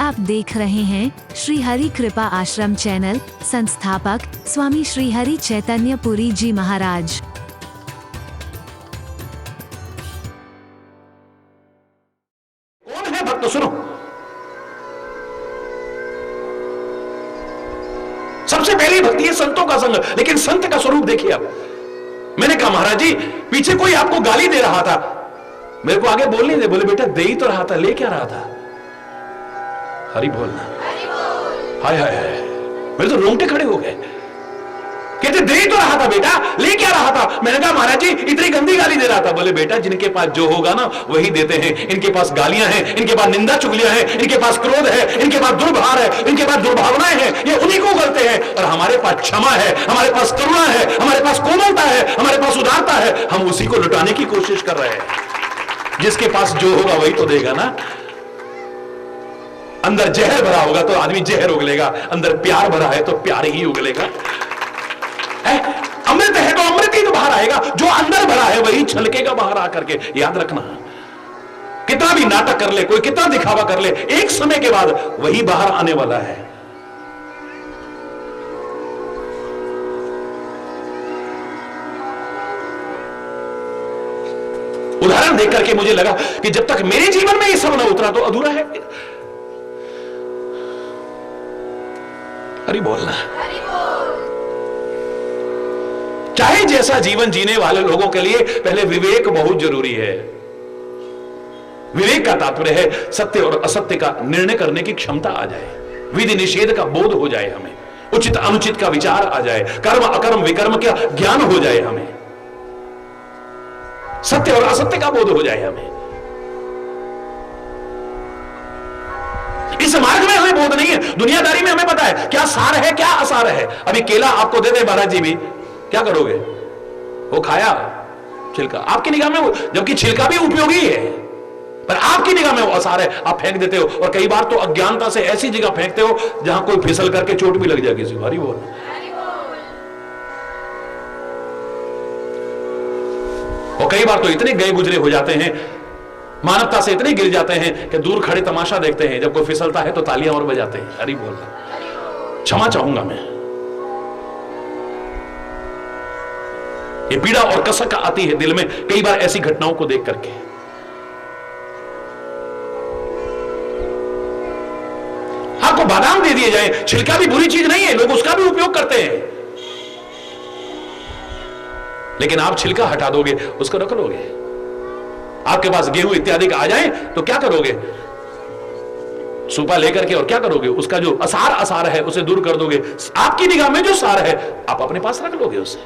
आप देख रहे हैं श्री हरि कृपा आश्रम चैनल। संस्थापक स्वामी श्री हरि चैतन्य पुरी जी महाराज। कौन है भक्त? सुनो, सबसे पहली भक्ति है संतों का संग। लेकिन संत का स्वरूप देखिए। अब मैंने कहा महाराज जी पीछे कोई आपको गाली दे रहा था, मेरे को आगे बोलने दे। बोले बेटा दे ही तो रहा था, ले क्या रहा था? हरि बोलना। हाय हाय हाय, मेरे तो रोंगटे खड़े हो गए। कहते दे ही तो रहा था बेटा, ले क्या रहा था? मैंने कहा महाराज जी इतनी गंदी गाली दे रहा था। बोले बेटा जिनके पास जो होगा ना वही देते हैं। इनके पास गालियां हैं, इनके पास निंदा चुगलियां हैं, इनके पास क्रोध है, इनके पास दुर्भार है, इनके पास दुर्भावनाएं हैं, ये उन्हीं को गलते हैं। और हमारे पास क्षमा है, हमारे पास करुणा है, हमारे पास कोमलता है, हमारे पास उदारता है। हम उसी को लुटाने की कोशिश कर रहे हैं। जिसके पास जो होगा वही तो देगा ना। अंदर जहर भरा होगा तो आदमी जहर उगलेगा, अंदर प्यार भरा है तो प्यार ही उगलेगा। अमृत है तो अमृत ही तो बाहर आएगा। जो अंदर भरा है वही छलकेगा बाहर आकर के। याद रखना, कितना भी नाटक कर ले कोई, कितना दिखावा कर ले, एक समय के बाद वही बाहर आने वाला है। उदाहरण देख करके मुझे लगा कि जब तक मेरे जीवन में ये सब न उतरा तो अधूरा है। हरि बोलना। चाहे जैसा जीवन जीने वाले लोगों के लिए पहले विवेक बहुत जरूरी है। विवेक का तात्पर्य है सत्य और असत्य का निर्णय करने की क्षमता आ जाए, विधि निषेध का बोध हो जाए हमें, उचित अनुचित का विचार आ जाए, कर्म अकर्म विकर्म का ज्ञान हो जाए हमें, सत्य और असत्य का बोध हो जाए हमें। इस मार्ग में हमें बोध नहीं है। दुनियादारी में हमें पता है क्या सार है क्या असार है। अभी केला आपको दे दे महाराज जी भी, क्या करोगे? वो खाया छिलका, आपकी निगाह में वो, जबकि छिलका भी उपयोगी है, पर आपकी निगाह में वो असार है, आप फेंक देते हो। और कई बार तो अज्ञानता से ऐसी जगह फेंकते हो जहां कोई फिसल करके चोट भी लग जाए किसी को। हरि बोल। और कई बार तो इतने गए गुजरे हो जाते हैं, मानवता से इतने गिर जाते हैं कि दूर खड़े तमाशा देखते हैं, जब कोई फिसलता है तो तालियां और बजाते हैं। हरि बोल। क्षमा चाहूंगा मैं। ये पीड़ा और कसक आती है दिल में कई बार ऐसी घटनाओं को देख करके। आपको बादाम दे दिए जाए, छिलका भी बुरी चीज नहीं है, लोग उसका भी उपयोग करते हैं, लेकिन आप छिलका हटा दोगे, उसको रख लोगे। आपके पास गेहूं इत्यादि का आ जाए तो क्या करोगे? सूपा लेकर के और क्या करोगे? उसका जो असार है उसे दूर कर दोगे। आपकी निगाह में जो सार है आप अपने पास रख लोगे उसे।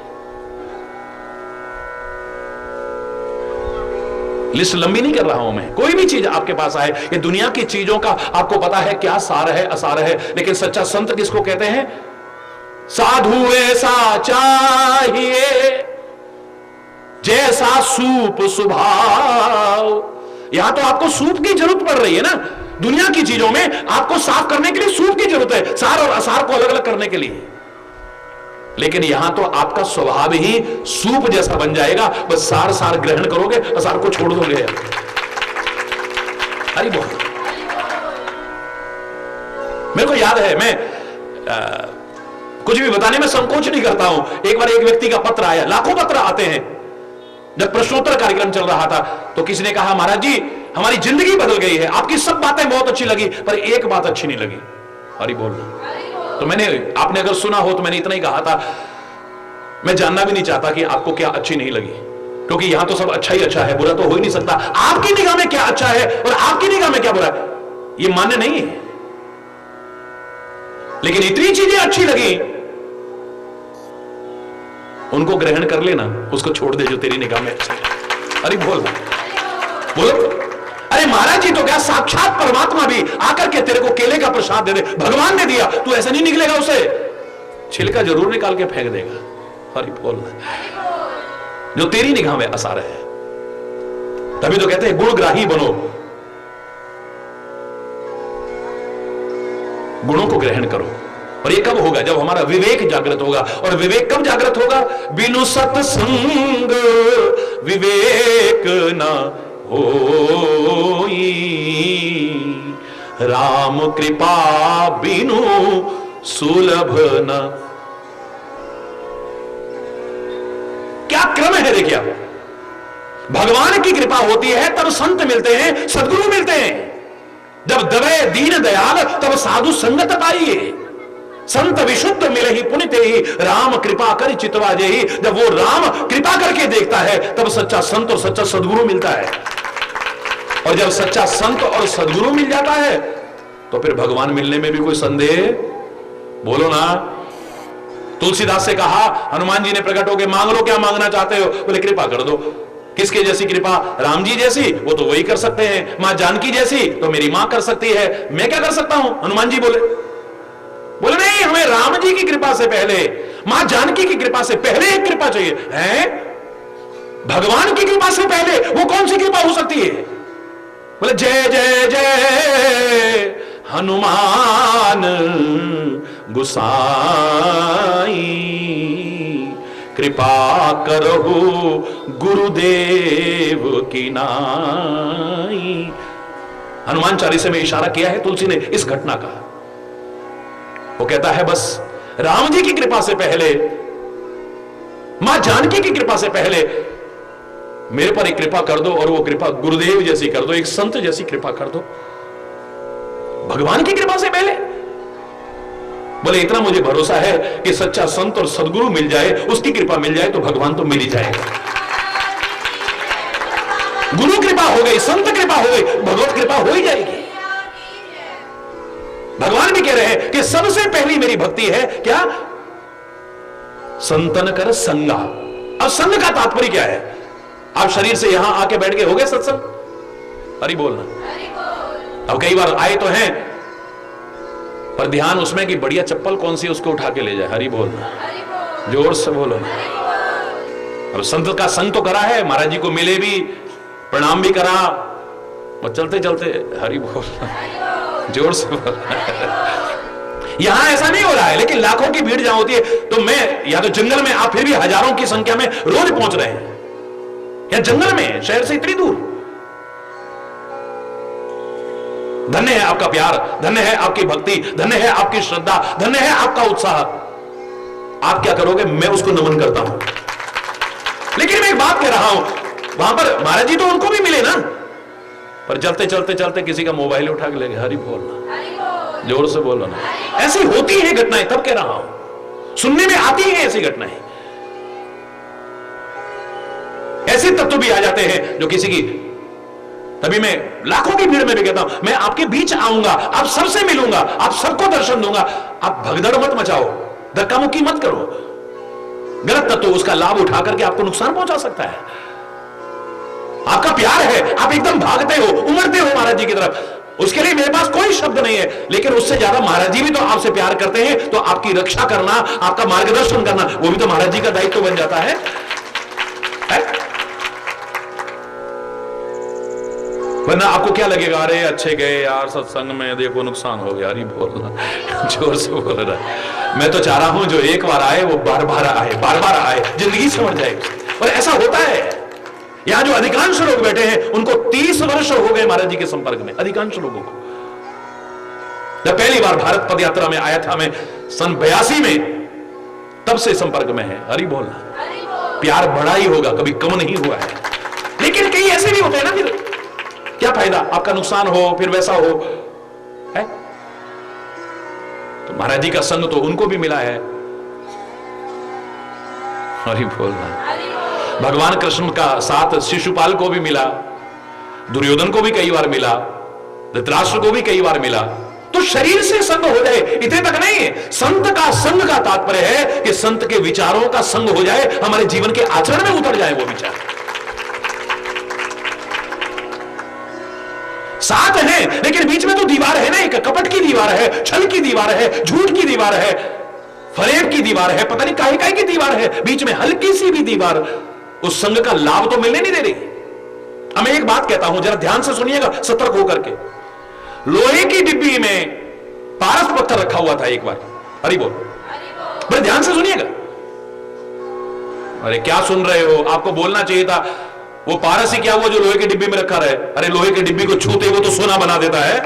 लिस्ट लंबी नहीं कर रहा हूं मैं। कोई भी चीज आपके पास आए, ये दुनिया की चीजों का आपको पता है क्या सार है असार है, लेकिन सच्चा संत किसको कहते हैं? साधु ऐसा चाहिए जैसा सूप स्वभाव। यहां तो आपको सूप की जरूरत पड़ रही है ना। दुनिया की चीजों में आपको साफ करने के लिए सूप की जरूरत है, सार और असार को अलग अलग करने के लिए। लेकिन यहां तो आपका स्वभाव ही सूप जैसा बन जाएगा। बस सार सार ग्रहण करोगे, असार को छोड़ दोगे। हरि बोल। मेरे को याद है, मैं कुछ भी बताने में संकोच नहीं करता हूं। एक बार एक व्यक्ति का पत्र आया, लाखों पत्र आते हैं। जब प्रश्नोत्तर कार्यक्रम चल रहा था तो किसी ने कहा महाराज जी हमारी जिंदगी बदल गई है, आपकी सब बातें बहुत अच्छी लगी पर एक बात अच्छी नहीं लगी। हरि बोल। तो मैंने, आपने अगर सुना हो तो मैंने इतना ही कहा था, मैं जानना भी नहीं चाहता कि आपको क्या अच्छी नहीं लगी, क्योंकि यहां तो सब अच्छा ही अच्छा है, बुरा तो हो ही नहीं सकता। आपकी निगाह में क्या अच्छा है और आपकी निगाह में क्या बुरा है ये मान्य नहीं है। लेकिन इतनी चीजें अच्छी लगी उनको ग्रहण कर लेना, उसको छोड़ दे जो तेरी निगाह में अच्छा है। अरे बोल बोलो। अरे महाराज जी तो क्या साक्षात परमात्मा भी आकर के तेरे को केले का प्रसाद दे दे, भगवान ने दिया, तू ऐसा नहीं निकलेगा, उसे छिलका जरूर निकाल के फेंक देगा। हरि बोल। जो तेरी निगाह में असार है, तभी तो कहते हैं गुणग्राही बनो, गुणों को ग्रहण करो। और ये कब होगा? जब हमारा विवेक जागृत होगा। और विवेक कब जागृत होगा? बिनु सत्संग विवेक ना होई, राम कृपा बिनु सुलभ न। क्या क्रम है देखिए आप। भगवान की कृपा होती है तब संत मिलते हैं, सदगुरु मिलते हैं। जब दवे दीन दयाल तब साधु संगत पाइए। संत विशुद्ध मिले ही पुण्य ही, राम कृपा कर चितवा जेहि। जब वो राम कृपा करके देखता है तब सच्चा संत और सच्चा सदगुरु मिलता है। और जब सच्चा संत और सदगुरु मिल जाता है तो फिर भगवान मिलने में भी कोई संदेह, बोलो ना। तुलसीदास से कहा, हनुमान जी ने प्रकट होकर मांग लो क्या मांगना चाहते हो? बोले कृपा कर दो। किसके जैसी कृपा? राम जी जैसी, वो तो वही कर सकते हैं। मां जानकी जैसी तो मेरी मां कर सकती है, मैं क्या कर सकता हूं? हनुमान जी बोले नहीं, हमें राम जी की कृपा से पहले, मां जानकी की कृपा से पहले एक कृपा चाहिए है। भगवान की कृपा से पहले वो कौन सी कृपा हो सकती है? बोले जय जय जय हनुमान गुसाई, कृपा करहु गुरुदेव की नाई। हनुमान चालीसा में इशारा किया है तुलसी ने इस घटना का। वो कहता है बस राम जी की कृपा से पहले, मां जानकी की कृपा से पहले मेरे पर एक कृपा कर दो, और वो कृपा गुरुदेव जैसी कर दो, एक संत जैसी कृपा कर दो। भगवान की कृपा से पहले। बोले इतना मुझे भरोसा है कि सच्चा संत और सदगुरु मिल जाए, उसकी कृपा मिल जाए तो भगवान तो मिल ही जाएगा। गुरु कृपा हो गई, संत कृपा हो गई, भगवत कृपा हो ही जाएगी। भगवान भी कह रहे हैं कि सबसे पहली मेरी भक्ति है क्या? संतन कर संगा। अब संग का तात्पर्य क्या है? आप शरीर से यहां आके बैठ के हो गए सत्संग, हरि बोलना। अब कई बार आए तो हैं, पर ध्यान उसमें कि बढ़िया चप्पल कौन सी उसको उठा के ले जाए। हरि बोलना, जोर से बोलो। अब संत का संग तो करा है, महाराज जी को मिले भी, प्रणाम भी करा, और चलते चलते हरि बोलना, जोर से बोलना। यहां ऐसा नहीं हो रहा है, लेकिन लाखों की भीड़ जहां होती है, तो मैं या तो जंगल में, आप फिर भी हजारों की संख्या में रोज पहुंच रहे हैं, या जंगल में शहर से इतनी दूर। धन्य है आपका प्यार, धन्य है आपकी भक्ति, धन्य है आपकी श्रद्धा, धन्य है आपका उत्साह। आप क्या करोगे मैं उसको नमन करता हूं। लेकिन मैं एक बात कह रहा हूं, वहां पर महाराज जी तो उनको भी मिले ना, पर चलते चलते चलते किसी का मोबाइल उठा के ले गए। हरि बोलना, जोर से बोलो ना। ऐसी होती है घटनाएं, तब कह रहा हूं, सुनने में आती है ऐसी घटनाएं। ऐसे तत्व भी आ जाते हैं जो किसी की, तभी मैं लाखों की भीड़ में भी कहता हूं, मैं आपके बीच आऊंगा, आप सबसे मिलूंगा, आप सबको दर्शन दूंगा। आप भगदड़ मत मचाओ, धक्का मुक्की मत करो। गलत तत्व उसका लाभ उठा करके आपको नुकसान पहुंचा सकता है। आपका प्यार है, आप एकदम भागते हो, उमड़ते हो महाराज जी की तरफ, उसके लिए मेरे पास कोई शब्द नहीं है। लेकिन उससे ज्यादा महाराज जी भी तो आपसे प्यार करते हैं, तो आपकी रक्षा करना, आपका मार्गदर्शन करना, वो भी तो महाराज जी का दायित्व बन जाता है? वरना आपको क्या लगेगा, अरे अच्छे गए यार सत्संग में, देखो नुकसान हो गया। अरे बोलना, जोर से बोल रहा है। मैं तो चाह रहा हूं जो एक बार आए वो बार बार आए, बार बार आए, जिंदगी समझ जाए। और ऐसा होता है। यहां जो अधिकांश लोग बैठे हैं उनको 30 वर्ष हो गए महाराज जी के संपर्क में, अधिकांश लोगों को। जब पहली बार भारत पद यात्रा में आया था मैं सन 82 में, तब से संपर्क में है। हरि बोलना, प्यार बढ़ा ही होगा, कभी कम नहीं हुआ है। लेकिन कई ऐसे भी होते हैं ना, फिर क्या फायदा, आपका नुकसान हो, फिर वैसा हो है? तो महाराज जी का संग तो उनको भी मिला है। हरि बोलना। भगवान कृष्ण का साथ शिशुपाल को भी मिला, दुर्योधन को भी कई बार मिला, धृतराष्ट्र को भी कई बार मिला। तो शरीर से संग हो जाए इतने तक नहीं है। संत का संग का तात्पर्य है कि संत के विचारों का संग हो जाए, हमारे जीवन के आचरण में उतर जाए वो विचार। साथ है लेकिन बीच में तो दीवार है ना, एक कपट की दीवार है, छल की दीवार है, झूठ की दीवार है, फरेब की दीवार है, पता नहीं काहे काहे की दीवार है, बीच में हल्की सी भी दीवार उस संग का लाभ तो मिलने नहीं दे रही। अब मैं एक बात कहता हूं, जरा ध्यान से सुनिएगा, सतर्क होकर के। लोहे की डिब्बी में पारस पत्थर रखा हुआ था एक बार। हरि बोल, बड़े ध्यान से सुनिएगा। अरे क्या सुन रहे हो, आपको बोलना चाहिए था। वो पारस ही क्या, वो जो लोहे की डिब्बी में रखा रहे। अरे लोहे की डिब्बी को छूते वो तो सोना बना देता है,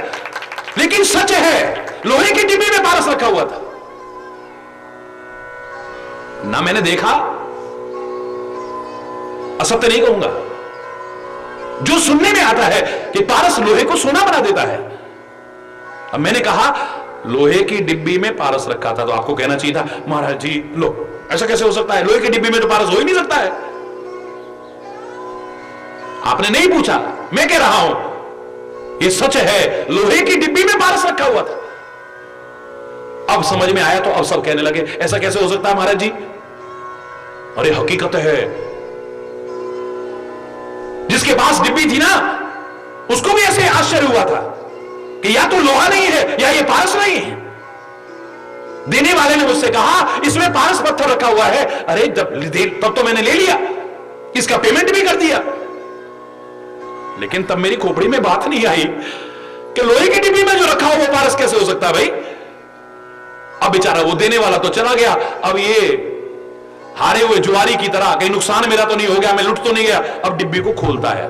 लेकिन सच है लोहे की डिब्बी में पारस रखा हुआ था। ना मैंने देखा, असत्य नहीं कहूंगा, जो सुनने में आता है कि पारस लोहे को सोना बना देता है। अब मैंने कहा लोहे की डिब्बी में पारस रखा था, तो आपको कहना चाहिए था महाराज जी लो ऐसा कैसे हो सकता है, लोहे की डिब्बी में तो पारस हो ही नहीं सकता है। आपने नहीं पूछा, मैं कह रहा हूं ये सच है, लोहे की डिब्बी में पारस रखा हुआ था। अब समझ में आया तो अब सब कहने लगे ऐसा कैसे हो सकता है महाराज जी, अरे हकीकत है। जिसके पास डिब्बी थी ना उसको भी ऐसे आश्चर्य हुआ था कि या तो लोहा नहीं है या ये पारस नहीं है। देने वाले ने मुझसे कहा इसमें पारस पत्थर रखा हुआ है। अरे तब तो मैंने ले लिया, इसका पेमेंट भी कर दिया, लेकिन तब मेरी खोपड़ी में बात नहीं आई कि लोहे की डिब्बी में जो रखा हो वो पारस कैसे हो सकता है भाई। अब बेचारा वो देने वाला तो चला गया, अब ये हारे हुए जुआरी की तरह कहीं नुकसान मेरा तो नहीं हो गया, मैं लुट तो नहीं गया। अब डिब्बी को खोलता है,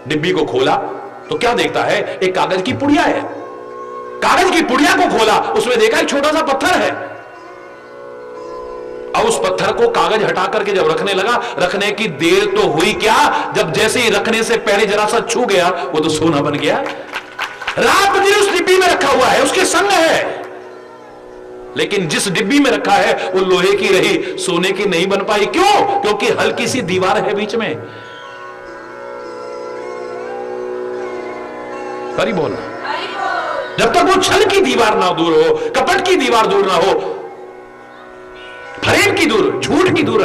डिब्बी को खोला तो क्या देखता है, एक कागज की पुड़िया है। कागज की पुड़िया को खोला, उसमें देखा एक छोटा सा पत्थर है। अब उस पत्थर को कागज हटा करके जब रखने लगा, रखने की देर तो हुई क्या, जब जैसे ही रखने से पहले जरा सा छू गया वो तो सोना बन गया। रात दिन उस डिब्बी में रखा हुआ है, उसके संग है, लेकिन जिस डिब्बी में रखा है वो लोहे की रही, सोने की नहीं बन पाई। क्यों? क्योंकि हल्की सी दीवार है बीच में। हरि बोल। जब तक वो छल की दीवार ना दूर हो, कपट की दीवार दूर ना हो, फरेब की दूर, झूठ की दूर,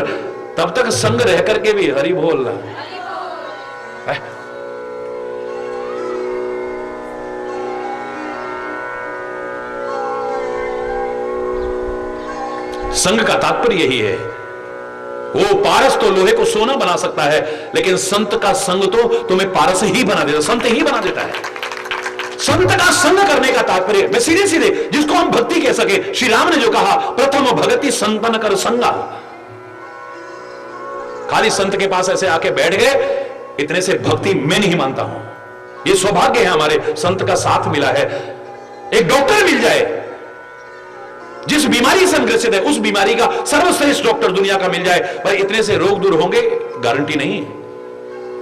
तब तक संग रह करके भी हरि बोलना। संग का तात्पर्य यही है। वो पारस तो लोहे को सोना बना सकता है, लेकिन संत का संग तो तुम्हें पारस ही बना देता, संत ही बना देता है। संत का संग करने का तात्पर्य, मैं सीधे सीधे जिसको हम भक्ति कह सके, श्री राम ने जो कहा प्रथम भगति संतन कर संगा। खाली संत के पास ऐसे आके बैठ गए, इतने से भक्ति मैं नहीं मानता हूं। ये सौभाग्य है हमारे, संत का साथ मिला है। एक डॉक्टर मिल जाए, जिस बीमारी से हम ग्रसित है उस बीमारी का सर्वश्रेष्ठ डॉक्टर दुनिया का मिल जाए, पर इतने से रोग दूर होंगे गारंटी नहीं है।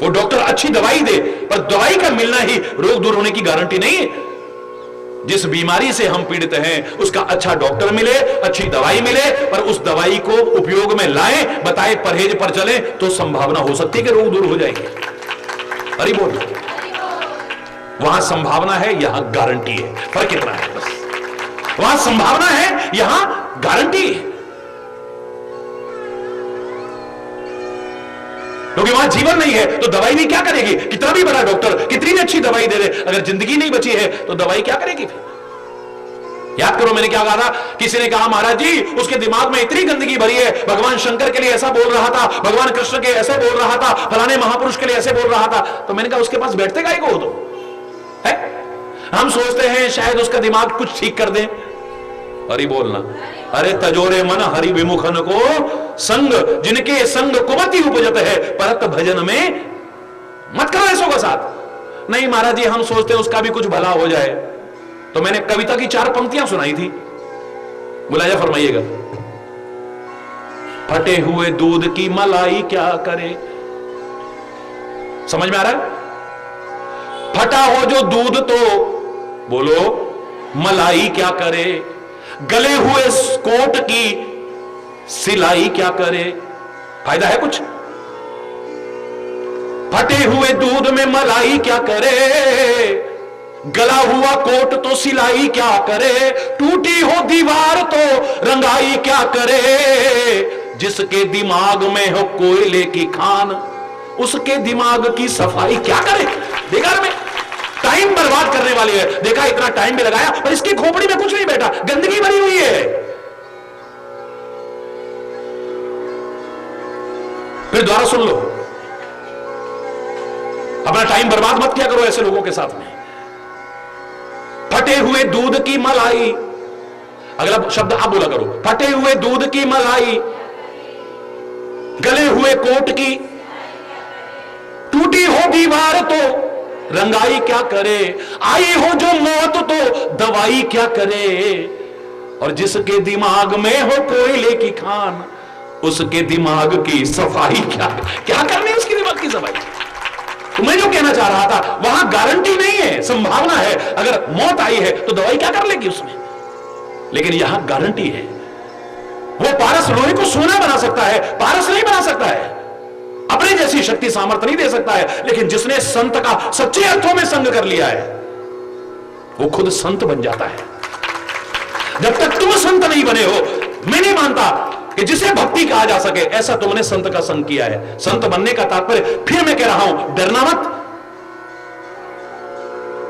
वो डॉक्टर अच्छी दवाई दे, पर दवाई का मिलना ही रोग दूर होने की गारंटी नहीं है। जिस बीमारी से हम पीड़ित हैं उसका अच्छा डॉक्टर मिले, अच्छी दवाई मिले, पर उस दवाई को उपयोग में लाएं, बताए परहेज पर चले, तो संभावना हो सकती है कि रोग दूर हो जाएंगे। अरे बोल, वहां संभावना है, यहां गारंटी है। फर्क कितना है बस, वहां संभावना है, यहां गारंटी है। क्योंकि वहां जीवन नहीं है तो दवाई भी क्या करेगी, कितना भी बड़ा डॉक्टर कितनी भी अच्छी दवाई दे दे, अगर जिंदगी नहीं बची है तो दवाई क्या करेगी फिर। याद करो मैंने क्या कहा था, किसी ने कहा महाराज जी उसके दिमाग में इतनी गंदगी भरी है, भगवान शंकर के लिए ऐसा बोल रहा था, भगवान कृष्ण के ऐसे बोल रहा था, फलाने महापुरुष के लिए ऐसे बोल रहा था। तो मैंने कहा उसके पास बैठते काहे को हो, तो है हम सोचते हैं शायद उसका दिमाग कुछ ठीक कर दें। हरि बोलना। अरे तजोरे मन हरि विमुखन को संग, जिनके संग कुमति उपजत है, परत भजन में मत करो ऐसों का साथ। नहीं महाराज जी हम सोचते हैं उसका भी कुछ भला हो जाए। तो मैंने कविता की 4 पंक्तियां सुनाई थी, मुलाजा फरमाइएगा। फटे हुए दूध की मलाई क्या करे, समझ में आ रहा है? फटा हो जो दूध तो बोलो मलाई क्या करे, गले हुए कोट की सिलाई क्या करे, फायदा है कुछ? फटे हुए दूध में मलाई क्या करे, गला हुआ कोट तो सिलाई क्या करे, टूटी हो दीवार तो रंगाई क्या करे, जिसके दिमाग में हो कोयले की खान उसके दिमाग की सफाई क्या करे। बेकार में टाइम बर्बाद करने वाली है। देखा इतना टाइम भी लगाया पर इसकी खोपड़ी में कुछ नहीं बैठा, गंदगी भरी हुई है। फिर दोबारा सुन लो, अपना टाइम बर्बाद मत किया करो ऐसे लोगों के साथ में। फटे हुए दूध की मलाई, अगला शब्द आप बोला करो, फटे हुए दूध की मलाई, गले हुए कोट की, टूटी हो दीवार तो रंगाई क्या करे, आई हो जो मौत तो दवाई क्या करे, और जिसके दिमाग में हो कोयले की खान उसके दिमाग की सफाई क्या करनी है उसकी दिमाग की सफाई। तो मैं जो कहना चाह रहा था, वहां गारंटी नहीं है, संभावना है, अगर मौत आई है तो दवाई क्या कर लेगी उसमें, लेकिन यहां गारंटी है। वो पारस लोहे को सोना बना सकता है, पारस नहीं बना सकता है, अपने जैसी शक्ति सामर्थ्य नहीं दे सकता है, लेकिन जिसने संत का सच्चे अर्थों में संग कर लिया है वो खुद संत बन जाता है। जब तक तुम संत नहीं बने हो, मैं नहीं मानता कि जिसे भक्ति कहा जा सके ऐसा तुमने संत का संग किया है। संत बनने का तात्पर्य, फिर मैं कह रहा हूं, डरना मत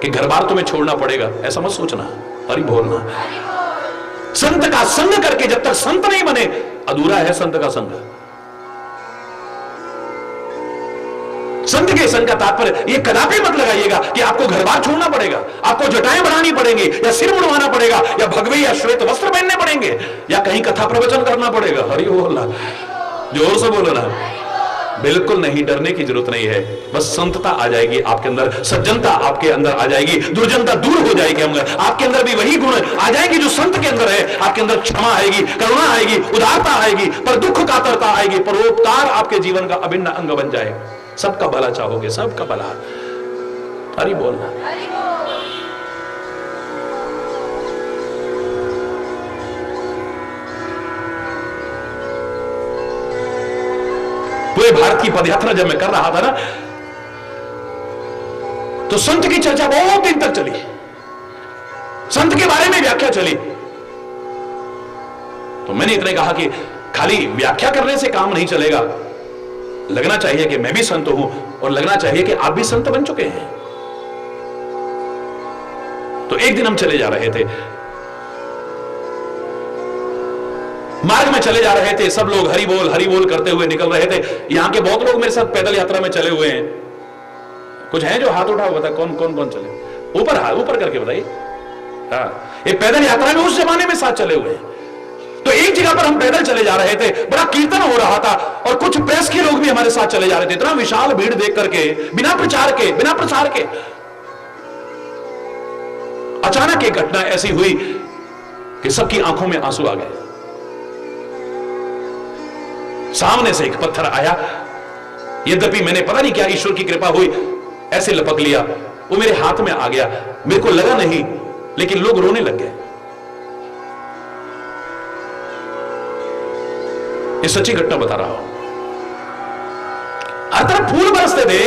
कि घर बार तुम्हें छोड़ना पड़ेगा, ऐसा मत सोचना, हरि बोलना। संत का संग करके जब तक संत नहीं बने, अधूरा है संत का संग। संत के संग का तात्पर्य ये कदापि मत लगाइएगा कि आपको घर बार छोड़ना पड़ेगा, आपको जटाएं बढ़ानी पड़ेंगी, या सिर मुड़वाना पड़ेगा, या भगवे या श्वेत वस्त्र पहनने पड़ेंगे, या कहीं कथा प्रवचन करना पड़ेगा। हरि बोलना, जोर से बोलो ना। बिल्कुल नहीं, डरने की जरूरत नहीं है। बस संतता आ जाएगी आपके अंदर, सज्जनता आपके अंदर आ जाएगी, दुर्जनता दूर हो जाएगी। आपके अंदर भी वही गुण आ जाएगी जो संत के अंदर है। आपके अंदर क्षमा आएगी, करुणा आएगी, उदारता आएगी, पर दुख कातरता आएगी, परोपकार आपके जीवन का अभिन्न अंग बन जाएगा। सबका भला चाहोगे, सबका भला। हरि बोलना। पूरे भारत की पदयात्रा जब मैं कर रहा था ना, तो संत की चर्चा बहुत दिन तक चली, संत के बारे में व्याख्या चली। तो मैंने इतने कहा कि खाली व्याख्या करने से काम नहीं चलेगा, लगना चाहिए कि मैं भी संत हूं, और लगना चाहिए कि आप भी संत बन चुके हैं। तो एक दिन हम चले जा रहे थे, मार्ग में चले जा रहे थे, सब लोग हरि बोल करते हुए निकल रहे थे। यहां के बहुत लोग मेरे साथ पैदल यात्रा में चले हुए हैं। कुछ हैं जो हाथ उठाओ, बता कौन कौन कौन चले, ऊपर हाथ ऊपर करके बताइए। हाँ, ये पैदल यात्रा में उस जमाने में साथ चले हुए हैं। तो एक जगह पर हम पैदल चले जा रहे थे, बड़ा कीर्तन हो रहा था, और कुछ प्रेस के लोग भी हमारे साथ चले जा रहे थे। इतना विशाल भीड़ देख करके, बिना प्रचार के अचानक एक घटना ऐसी हुई कि सबकी आंखों में आंसू आ गए। सामने से एक पत्थर आया, यद्यपि मैंने पता नहीं क्या ईश्वर की कृपा हुई, ऐसे लपक लिया, वो मेरे हाथ में आ गया। मेरे को लगा नहीं, लेकिन लोग रोने लग गए। ये सच्ची घटना बता रहा हूं। हर तरफ फूल बरसते थे,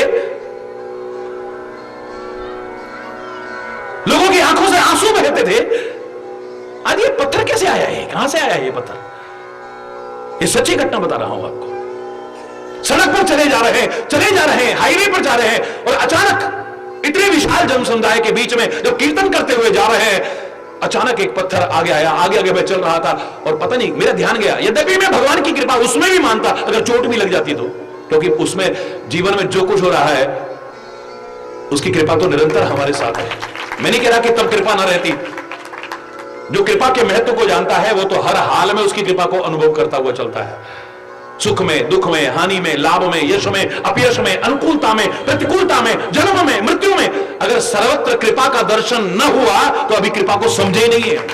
लोगों की आंखों से आंसू बहते थे। आज ये पत्थर कैसे आया है, कहां से आया है ये पत्थर? ये सच्ची घटना बता रहा हूं आपको। सड़क पर चले जा रहे हैं, हाईवे पर जा रहे हैं, और अचानक इतने विशाल जन समुदाय के बीच में जब कीर्तन करते हुए जा रहे हैं, अचानक एक पत्थर आगे आया। आगे मैं चल रहा था, और पता नहीं मेरा ध्यान गया, यद्यपि मैं भगवान की कृपा उसमें भी मानता, अगर चोट भी लग जाती तो, क्योंकि उसमें जीवन में जो कुछ हो रहा है उसकी कृपा तो निरंतर हमारे साथ है। मैं नहीं कह रहा कि तब कृपा ना रहती। जो कृपा के महत्व को जानता है वो तो हर हाल में उसकी कृपा को अनुभव करता हुआ चलता है। सुख में, दुख में, हानि में, लाभ में, यश में, अपयश में, अनुकूलता में, प्रतिकूलता में, जन्म में, मृत्यु में, अगर सर्वत्र कृपा का दर्शन न हुआ तो अभी कृपा को समझे ही नहीं है।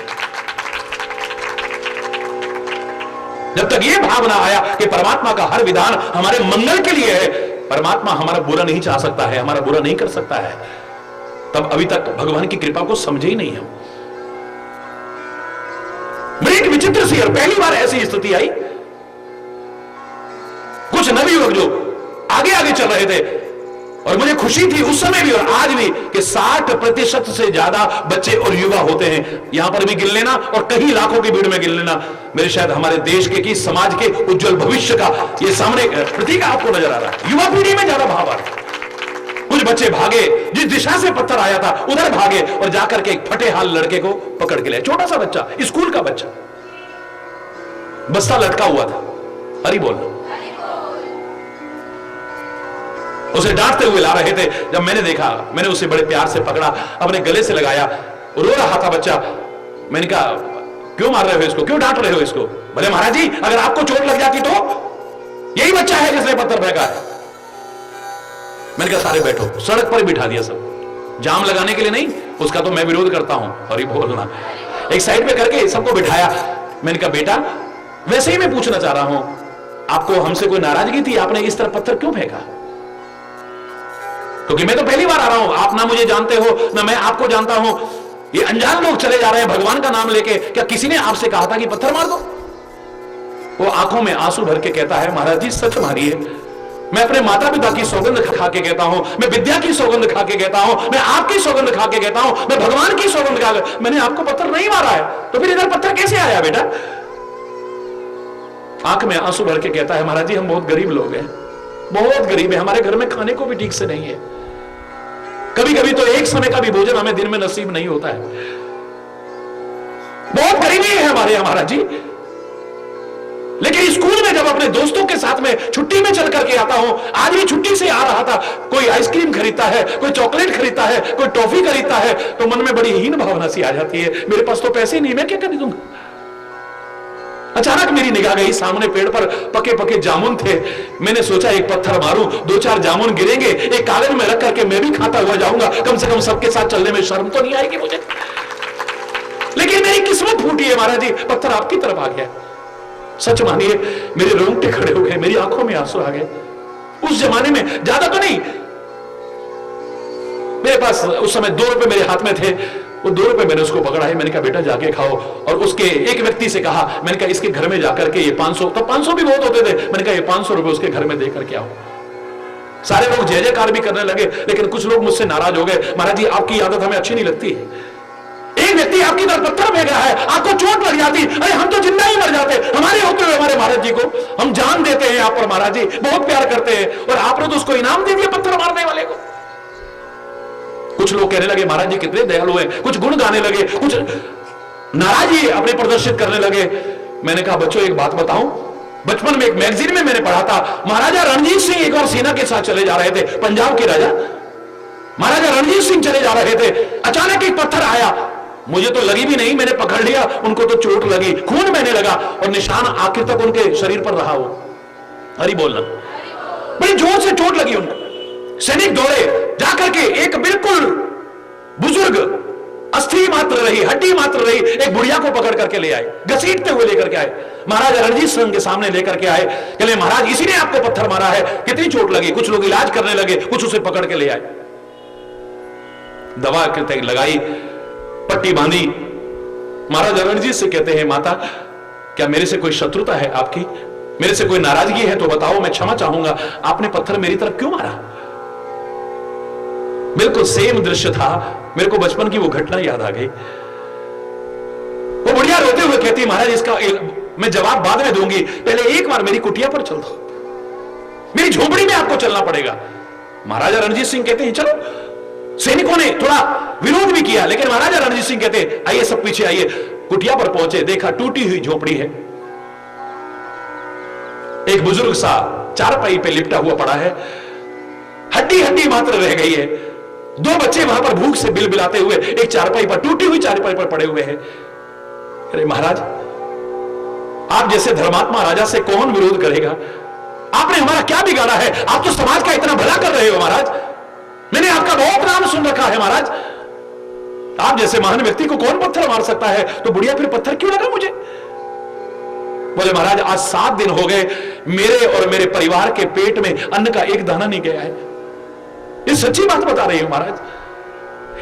जब तक यह भावना आया कि परमात्मा का hर विधान हमारे मंगल के लिए है, परमात्मा हमारा बुरा नहीं चाह सकता है, हमारा बुरा नहीं कर सकता है, तब अभी तक भगवान की कृपा को समझे ही नहीं है। बड़ी एक विचित्र सी और पहली बार ऐसी स्थिति आई, कुछ नवयुवक जो आगे आगे चल रहे थे, और मुझे खुशी थी उस समय भी और आज भी कि 60% से ज्यादा बच्चे और युवा होते हैं। यहां पर भी गिन लेना और कहीं लाखों की भीड़ में गिन लेना, मेरे शायद हमारे देश के की समाज के उज्जवल भविष्य का ये सामने प्रतीक आपको नजर आ रहा है। युवा पीढ़ी में ज्यादा भाव आ रहा है। कुछ बच्चे भागे, जिस दिशा से पत्थर आया था उधर भागे, और जाकर के एक फटे हाल लड़के को पकड़ के ले, छोटा सा बच्चा, स्कूल का बच्चा, बस्ता लटका हुआ था। हरि बोल। उसे डांटते हुए ला रहे थे। जब मैंने देखा, मैंने उसे बड़े प्यार से पकड़ा, अपने गले से लगाया, रो रहा था बच्चा। मैंने कहा, क्यों मार रहे हो इसको, क्यों डांट रहे हो इसको? बोले महाराज जी, अगर आपको चोट लग जाती तो यही बच्चा है जिसने पत्थर फेंका है। मैंने कहा सारे बैठो, सड़क पर बिठा दिया सब। जाम लगाने के लिए नहीं, उसका तो मैं विरोध करता हूं। और ये बोलना एक साइड पे करके सबको बिठाया। मैंने कहा बेटा वैसे ही मैं पूछना चाह रहा हूं, आपको हमसे कोई नाराजगी थी? आपने इस तरह पत्थर क्यों फेंका? क्योंकि मैं तो पहली बार आ रहा हूं, आप ना मुझे जानते हो ना मैं आपको जानता हूं, ये अनजान लोग चले जा रहे हैं भगवान का नाम लेके। क्या किसी ने आपसे कहा था कि पत्थर मार दो? वो आंखों में आंसू भर के कहता है महाराज जी सच मारिए, मैं अपने माता पिता की सौगंध खा के कहता हूं, मैं विद्या की सौगंध खा के कहता हूं, मैं आपकी सौगंध खा के कहता हूं, मैं भगवान की सौगंध खा के, मैंने आपको पत्थर नहीं मारा है, तो फिर इधर पत्थर कैसे आया बेटा? आंख में आंसू भर के कहता है महाराज जी हम बहुत गरीब लोग हैं, बहुत गरीब है, हमारे घर में खाने को भी ठीक से नहीं है, कभी कभी तो एक समय का भी भोजन हमें दिन में नसीब नहीं होता है, बहुत गरीबी है हमारे यहां महाराज जी। लेकिन स्कूल में जब अपने दोस्तों के साथ में छुट्टी में चल करके आता हूं, आज भी छुट्टी से आ रहा था, कोई आइसक्रीम खरीदता है, कोई चॉकलेट खरीदता है, कोई टॉफी खरीदता है, तो मन में बड़ी हीन भावना सी आ जाती है, मेरे पास तो पैसे नहीं, मैं क्या खरीदूंगा? अचानक मेरी निगाह गई, सामने पेड़ पर पके पके जामुन थे, मैंने सोचा एक पत्थर मारूं, 2-4 जामुन गिरेंगे, एक कागज में रख करके मैं भी खाता हुआ जाऊंगा, कम से कम सबके साथ चलने में शर्म तो नहीं आएगी मुझे। लेकिन मेरी किस्मत फूटी है महाराज जी, पत्थर आपकी तरफ आ गया। सच मानिए मेरे रोंगटे खड़े हो गए, मेरी आंखों में आंसू आ गए। उस जमाने में ज्यादा तो नहीं, मेरे पास उस समय 2 रुपए मेरे हाथ में थे, वो 2 रुपए मैंने उसको पकड़ा है, मैंने कहा बेटा जाके खाओ, और उसके एक व्यक्ति से कहा, मैंने कहा इसके घर में जाकर के ये 500, तो 500 भी बहुत होते थे, मैंने कहा ये 500 रुपए उसके घर में देकर के आओ। सारे लोग जय जयकार भी करने लगे, लेकिन कुछ लोग मुझसे नाराज हो गए, महाराज जी आपकी आदत हमें अच्छी नहीं लगती है, एक व्यक्ति आपकी तरफ पत्थर फेंक रहा है, आपको चोट लग जाती, अरे हम तो जिंदा ही मर जाते, हमारे होते हुए हमारे महाराज जी को हम जान देते हैं आप पर, महाराज जी बहुत प्यार करते हैं, और आपने तो उसको इनाम दे दिया पत्थर मारने वाले को। कुछ लोग कहने लगे महाराज जी कितने दयालु हैं, कुछ गुण गाने लगे, कुछ नाराजगी अपने प्रदर्शित करने लगे। मैंने कहा बच्चों एक बात बताऊं, बचपन में एक मैगजीन में मैंने पढ़ा था, महाराजा रणजीत सिंह एक और सेना के साथ चले जा रहे थे, पंजाब के राजा महाराजा रणजीत सिंह चले जा रहे थे, अचानक एक पत्थर आया, मुझे तो लगी भी नहीं, मैंने पकड़ लिया, उनको तो चोट लगी, खून बहने लगा, और निशान आखिर तक उनके शरीर पर रहा। वो हरि बोलना, बड़ी जोर से चोट लगी उनको। सैनिक दौड़े जाकर के एक बिल्कुल बुजुर्ग अस्थि मात्र रही, हड्डी मात्र रही एक बुढ़िया को पकड़ करके ले आए, घसीटते हुए लेकर के आए, महाराजा रणजीत सिंह के सामने लेकर के आए, कहले महाराज इसी ने आपको पत्थर मारा है, कितनी चोट लगी? कुछ लोग इलाज करने लगे, कुछ उसे पकड़ के ले आए, दवा लगाई, पट्टी बांधी। महाराजा रणजीत से कहते हैं माता क्या मेरे से कोई शत्रुता है आपकी, मेरे से कोई नाराजगी है तो बताओ, मैं क्षमा चाहूंगा, आपने पत्थर मेरी तरफ क्यों मारा? बिल्कुल सेम दृश्य था, मेरे को बचपन की वो घटना याद आ गई। वो बुढ़िया रोते हुए कहती महाराज इसका मैं जवाब बाद में दूंगी, पहले एक बार मेरी कुटिया पर चल दो, मेरी झोपड़ी में आपको चलना पड़ेगा। महाराजा रणजीत सिंह कहते हैं चलो। सैनिकों ने थोड़ा विरोध भी किया, लेकिन महाराजा रणजीत सिंह कहते आइए सब पीछे आइए। कुटिया पर पहुंचे, देखा टूटी हुई झोपड़ी है, एक बुजुर्ग सा चारपाई पे लिपटा हुआ पड़ा है, हड्डी हड्डी मात्र रह गई है, 2 बच्चे वहां पर भूख से बिलबिलाते हुए एक चारपाई पर, टूटी हुई चारपाई पर पड़े हुए हैं। अरे महाराज आप जैसे धर्मात्मा राजा से कौन विरोध करेगा? आपने हमारा क्या बिगाड़ा है? आप तो समाज का इतना भला कर रहे हो महाराज, मैंने आपका बहुत नाम सुन रखा है महाराज, आप जैसे महान व्यक्ति को कौन पत्थर मार सकता है? तो बुढ़िया फिर पत्थर क्यों लगा मुझे? बोले महाराज आज 7 दिन हो गए, मेरे और मेरे परिवार के पेट में अन्न का एक दाना नहीं गया है। ये सच्ची बात बता रही हूं महाराज,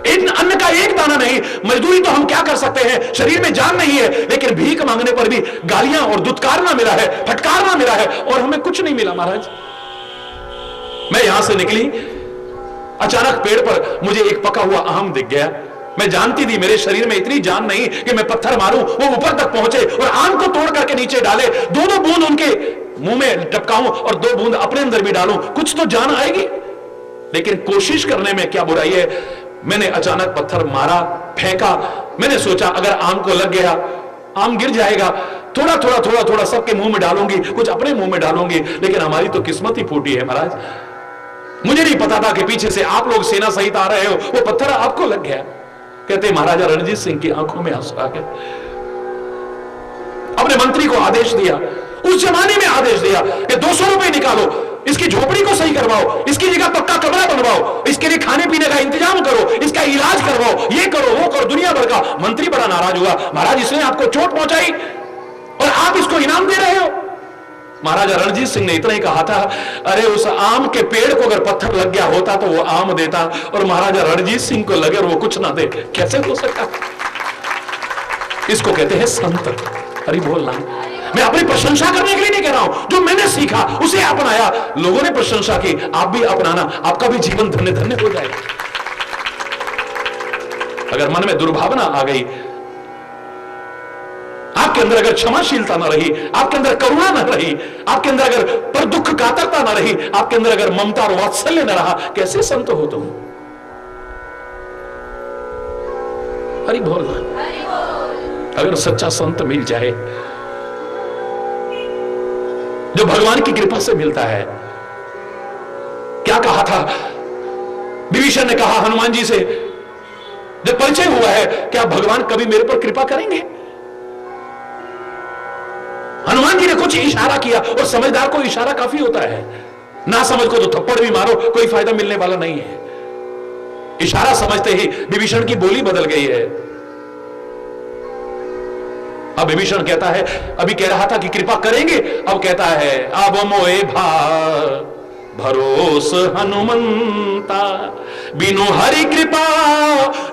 इन अन्न का एक दाना नहीं। मजदूरी तो हम क्या कर सकते हैं, शरीर में जान नहीं है, लेकिन भीख मांगने पर भी गालियां और दुत्कारना मिला है, फटकारना मिला है, और हमें कुछ नहीं मिला महाराज। मैं यहां से निकली, अचानक पेड़ पर मुझे एक पका हुआ आम दिख गया। मैं जानती थी मेरे शरीर में इतनी जान नहीं कि मैं पत्थर मारूं, वो ऊपर तक पहुंचे और आम को तोड़ करके नीचे डाले, 2-2 बूंद उनके मुंह में टपकाऊं और 2 बूंद अपने अंदर भी डालूं, कुछ तो जान आएगी। लेकिन कोशिश करने में क्या बुराई है? मैंने अचानक पत्थर मारा, फेंका, मैंने सोचा अगर आम को लग गया, आम गिर जाएगा, थोड़ा थोड़ा थोड़ा थोड़ा सबके मुंह में डालूंगी, कुछ अपने मुंह में डालूंगी। लेकिन हमारी तो किस्मत ही फूटी है महाराज। मुझे नहीं पता था कि पीछे से आप लोग सेना सहित आ रहे हो, वो पत्थर आपको लग गया। कहते महाराजा रणजीत सिंह की आंखों में आंसू आ गए। अपने मंत्री को आदेश दिया, उस जमाने में आदेश दिया कि 200 रुपए निकालो, इसकी झोपड़ी को सही करवाओ, इसकी जगह पक्का कमरा बनवाओ, इसके लिए खाने पीने का इंतजाम करो, इसका इलाज करवाओ, ये करो वो करो। दुनिया भर का मंत्री बड़ा नाराज हुआ, महाराज इसने आपको चोट पहुंचाई और आप इसको इनाम दे रहे हो। महाराजा रणजीत सिंह ने इतना ही कहा था, अरे उस आम के पेड़ को अगर पत्थर लग गया होता तो वो आम देता, और महाराजा रणजीत सिंह को लगे और वो कुछ ना दे, कैसे हो सकता। इसको कहते हैं संत। हरि बोलना। मैं अपनी प्रशंसा करने के लिए नहीं कह रहा हूं, जो मैंने सीखा उसे अपनाया, लोगों ने प्रशंसा की, आप भी अपनाना, आपका भी जीवन धन्य धन्य हो जाएगा। अगर मन में दुर्भावना आ गई, आपके अंदर अगर क्षमाशीलता ना रही, आपके अंदर करुणा ना रही, आपके अंदर अगर पर दुख कातरता ना रही, आपके अंदर अगर ममता और वात्सल्य न रहा, कैसे संत हो तुम। हरि बोल। अगर सच्चा संत मिल जाए, जो भगवान की कृपा से मिलता है। क्या कहा था विभीषण ने, कहा हनुमान जी से जब परिचय हुआ है, क्या भगवान कभी मेरे पर कृपा करेंगे। हनुमान जी ने कुछ इशारा किया, और समझदार को इशारा काफी होता है, ना समझ को तो थप्पड़ भी मारो, कोई फायदा मिलने वाला नहीं है। इशारा समझते ही विभीषण की बोली बदल गई है। अब विभीषण कहता है, अभी कह रहा था कि कृपा करेंगे, अब कहता है अब मोए भरोस हनुमंता, बिनु हरि कृपा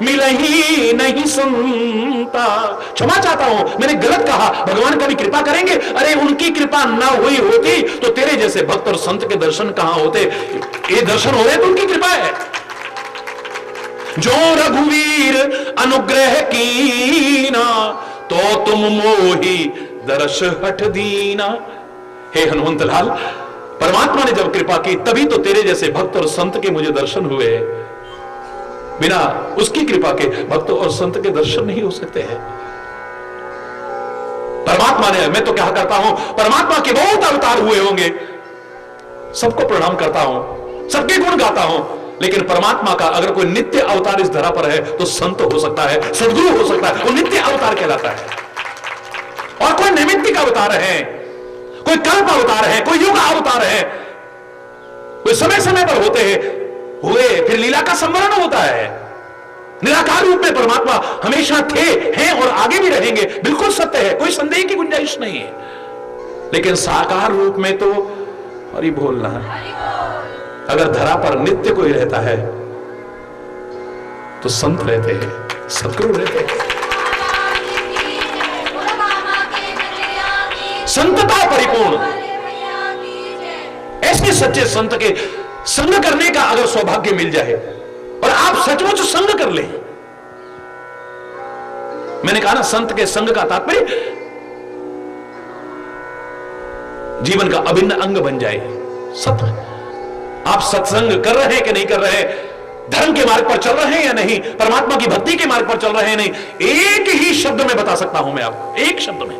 मिलही नहीं संता। क्षमा चाहता हूं, मैंने गलत कहा, भगवान कभी कृपा करेंगे, अरे उनकी कृपा ना हुई होती तो तेरे जैसे भक्त और संत के दर्शन कहां होते। ये दर्शन हो रहे तो उनकी कृपा है। जो रघुवीर अनुग्रह कीना, तो तुम मोही दर्श हठ दीना। हे हनुमंत लाल, परमात्मा ने जब कृपा की तभी तो तेरे जैसे भक्त और संत के मुझे दर्शन हुए। बिना उसकी कृपा के भक्त और संत के दर्शन नहीं हो सकते हैं। परमात्मा ने, मैं तो क्या करता हूं, परमात्मा के बहुत अवतार हुए होंगे, सबको प्रणाम करता हूं, सबके गुण गाता हूं, लेकिन परमात्मा का अगर कोई नित्य अवतार इस धरा पर है तो संत हो सकता है, सदगुरु हो सकता है, वो नित्य अवतार कहलाता है। और कोई नैमित्तिक अवतार है, कोई कल्प अवतार है, कोई युग अवतार है, कोई समय समय पर होते हैं, हुए फिर लीला का संवरण होता है। निराकार रूप में परमात्मा हमेशा थे, हैं और आगे भी रहेंगे, बिल्कुल सत्य है, कोई संदेह की गुंजाइश नहीं है। लेकिन साकार रूप में तो हरि बोलना है। अगर धरा पर नित्य कोई रहता है तो संत रहते हैं, सतगुरु रहते हैं। संतता परिपूर्ण, ऐसे सच्चे संत के संग करने का अगर सौभाग्य मिल जाए और आप सचमुच संग कर लें। मैंने कहा ना, संत के संग का तात्पर्य जीवन का अभिन्न अंग बन जाए। सत्य, आप सत्संग कर रहे हैं कि नहीं कर रहे हैं, धर्म के मार्ग पर चल रहे हैं या नहीं, परमात्मा की भक्ति के मार्ग पर चल रहे हैं नहीं, एक ही शब्द में बता सकता हूं मैं आपको, एक शब्द में।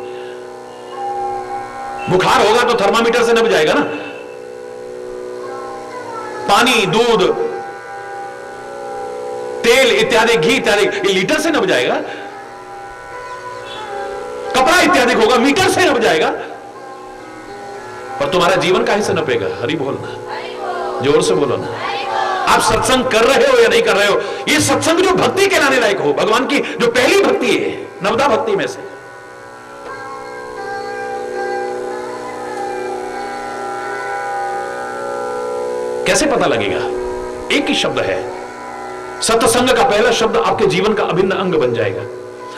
बुखार होगा तो थर्मामीटर से नप जाएगा ना, पानी, दूध, तेल इत्यादि, घी इत्यादि, ये लीटर से नप जाएगा। कपड़ा इत्यादि होगा, मीटर से नप जाएगा। पर तुम्हारा जीवन काहे से नपेगा। हरि बोलना, जोर से बोलो ना। आप सत्संग कर रहे हो या नहीं कर रहे हो, ये सत्संग जो भक्ति के लाने लायक हो, भगवान की जो पहली भक्ति है, नवदा भक्ति में से, कैसे पता लगेगा। एक ही शब्द है, सत्संग का पहला शब्द आपके जीवन का अभिन्न अंग बन जाएगा,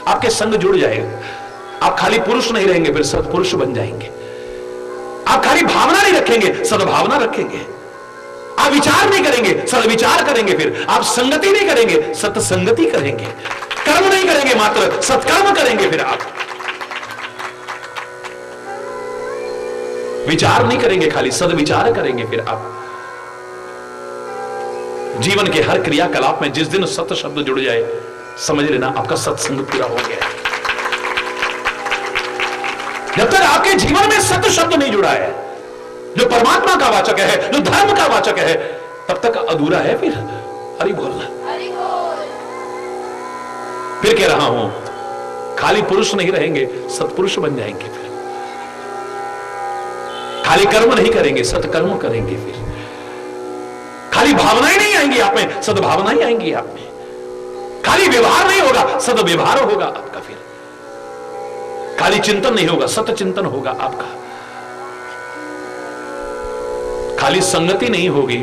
आपके संग जुड़ जाएगा। आप खाली पुरुष नहीं रहेंगे, फिर सत्पुरुष बन जाएंगे। आप खाली भावना नहीं रखेंगे, सद्भावना रखेंगे। आप विचार नहीं करेंगे, सद्विचार करेंगे। फिर आप संगति नहीं करेंगे, सत्संगति करेंगे। कर्म नहीं करेंगे, मात्र सत्कर्म करेंगे। फिर आप विचार नहीं करेंगे, खाली सद्विचार करेंगे। फिर आप जीवन के हर क्रियाकलाप में जिस दिन सत्य शब्द जुड़ जाए, समझ लेना आपका सत्संग पूरा हो गया। जब तक आपके जीवन में सत्य शब्द नहीं जुड़ा है, जो परमात्मा का वाचक है, जो धर्म का वाचक है, तब तक अधूरा है। फिर हरि बोलना। फिर कह रहा हूं, खाली पुरुष नहीं रहेंगे, सत्पुरुष बन जाएंगे। फिर खाली कर्म नहीं करेंगे, सत्कर्म करेंगे। फिर खाली भावनाएं नहीं आएंगी आप में, सद्भावनाएं आएंगी आप में। खाली व्यवहार नहीं होगा, सद्व्यवहार होगा आपका। फिर खाली चिंतन नहीं होगा, सत चिंतन होगा आपका। खाली संगति नहीं होगी,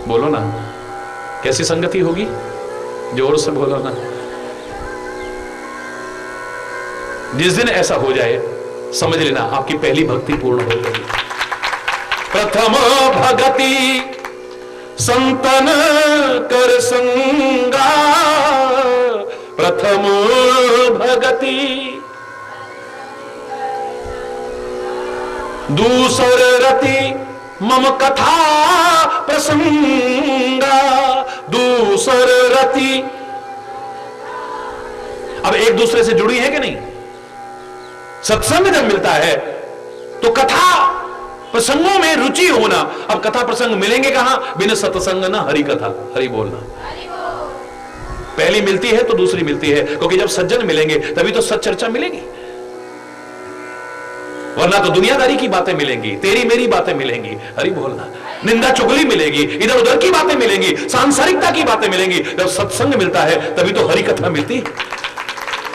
बोलो ना, कैसी संगति होगी? जोर से बोलो ना। जिस दिन ऐसा हो जाए, समझ लेना आपकी पहली भक्ति पूर्ण हो गई। प्रथम भगति संतन कर संगा, प्रथम भगति दूसर रति मम कथा प्रसंगा, दूसर रति। अब एक दूसरे से जुड़ी है कि नहीं? सत्संग जब मिलता है तो कथा प्रसंगों में रुचि होना। अब कथा प्रसंग मिलेंगे कहां? बिना सत्संग ना हरि कथा। हरि बोलना। पहली मिलती है तो दूसरी मिलती है, क्योंकि जब सज्जन मिलेंगे तभी तो सच्चर्चा मिलेगी, वरना तो दुनियादारी की बातें मिलेंगी, तेरी मेरी बातें मिलेंगी। हरि बोलना। निंदा चुगली मिलेगी, इधर उधर की बातें मिलेंगी, सांसारिकता की बातें मिलेंगी। जब सत्संग मिलता है तभी तो हरि कथा मिलती है।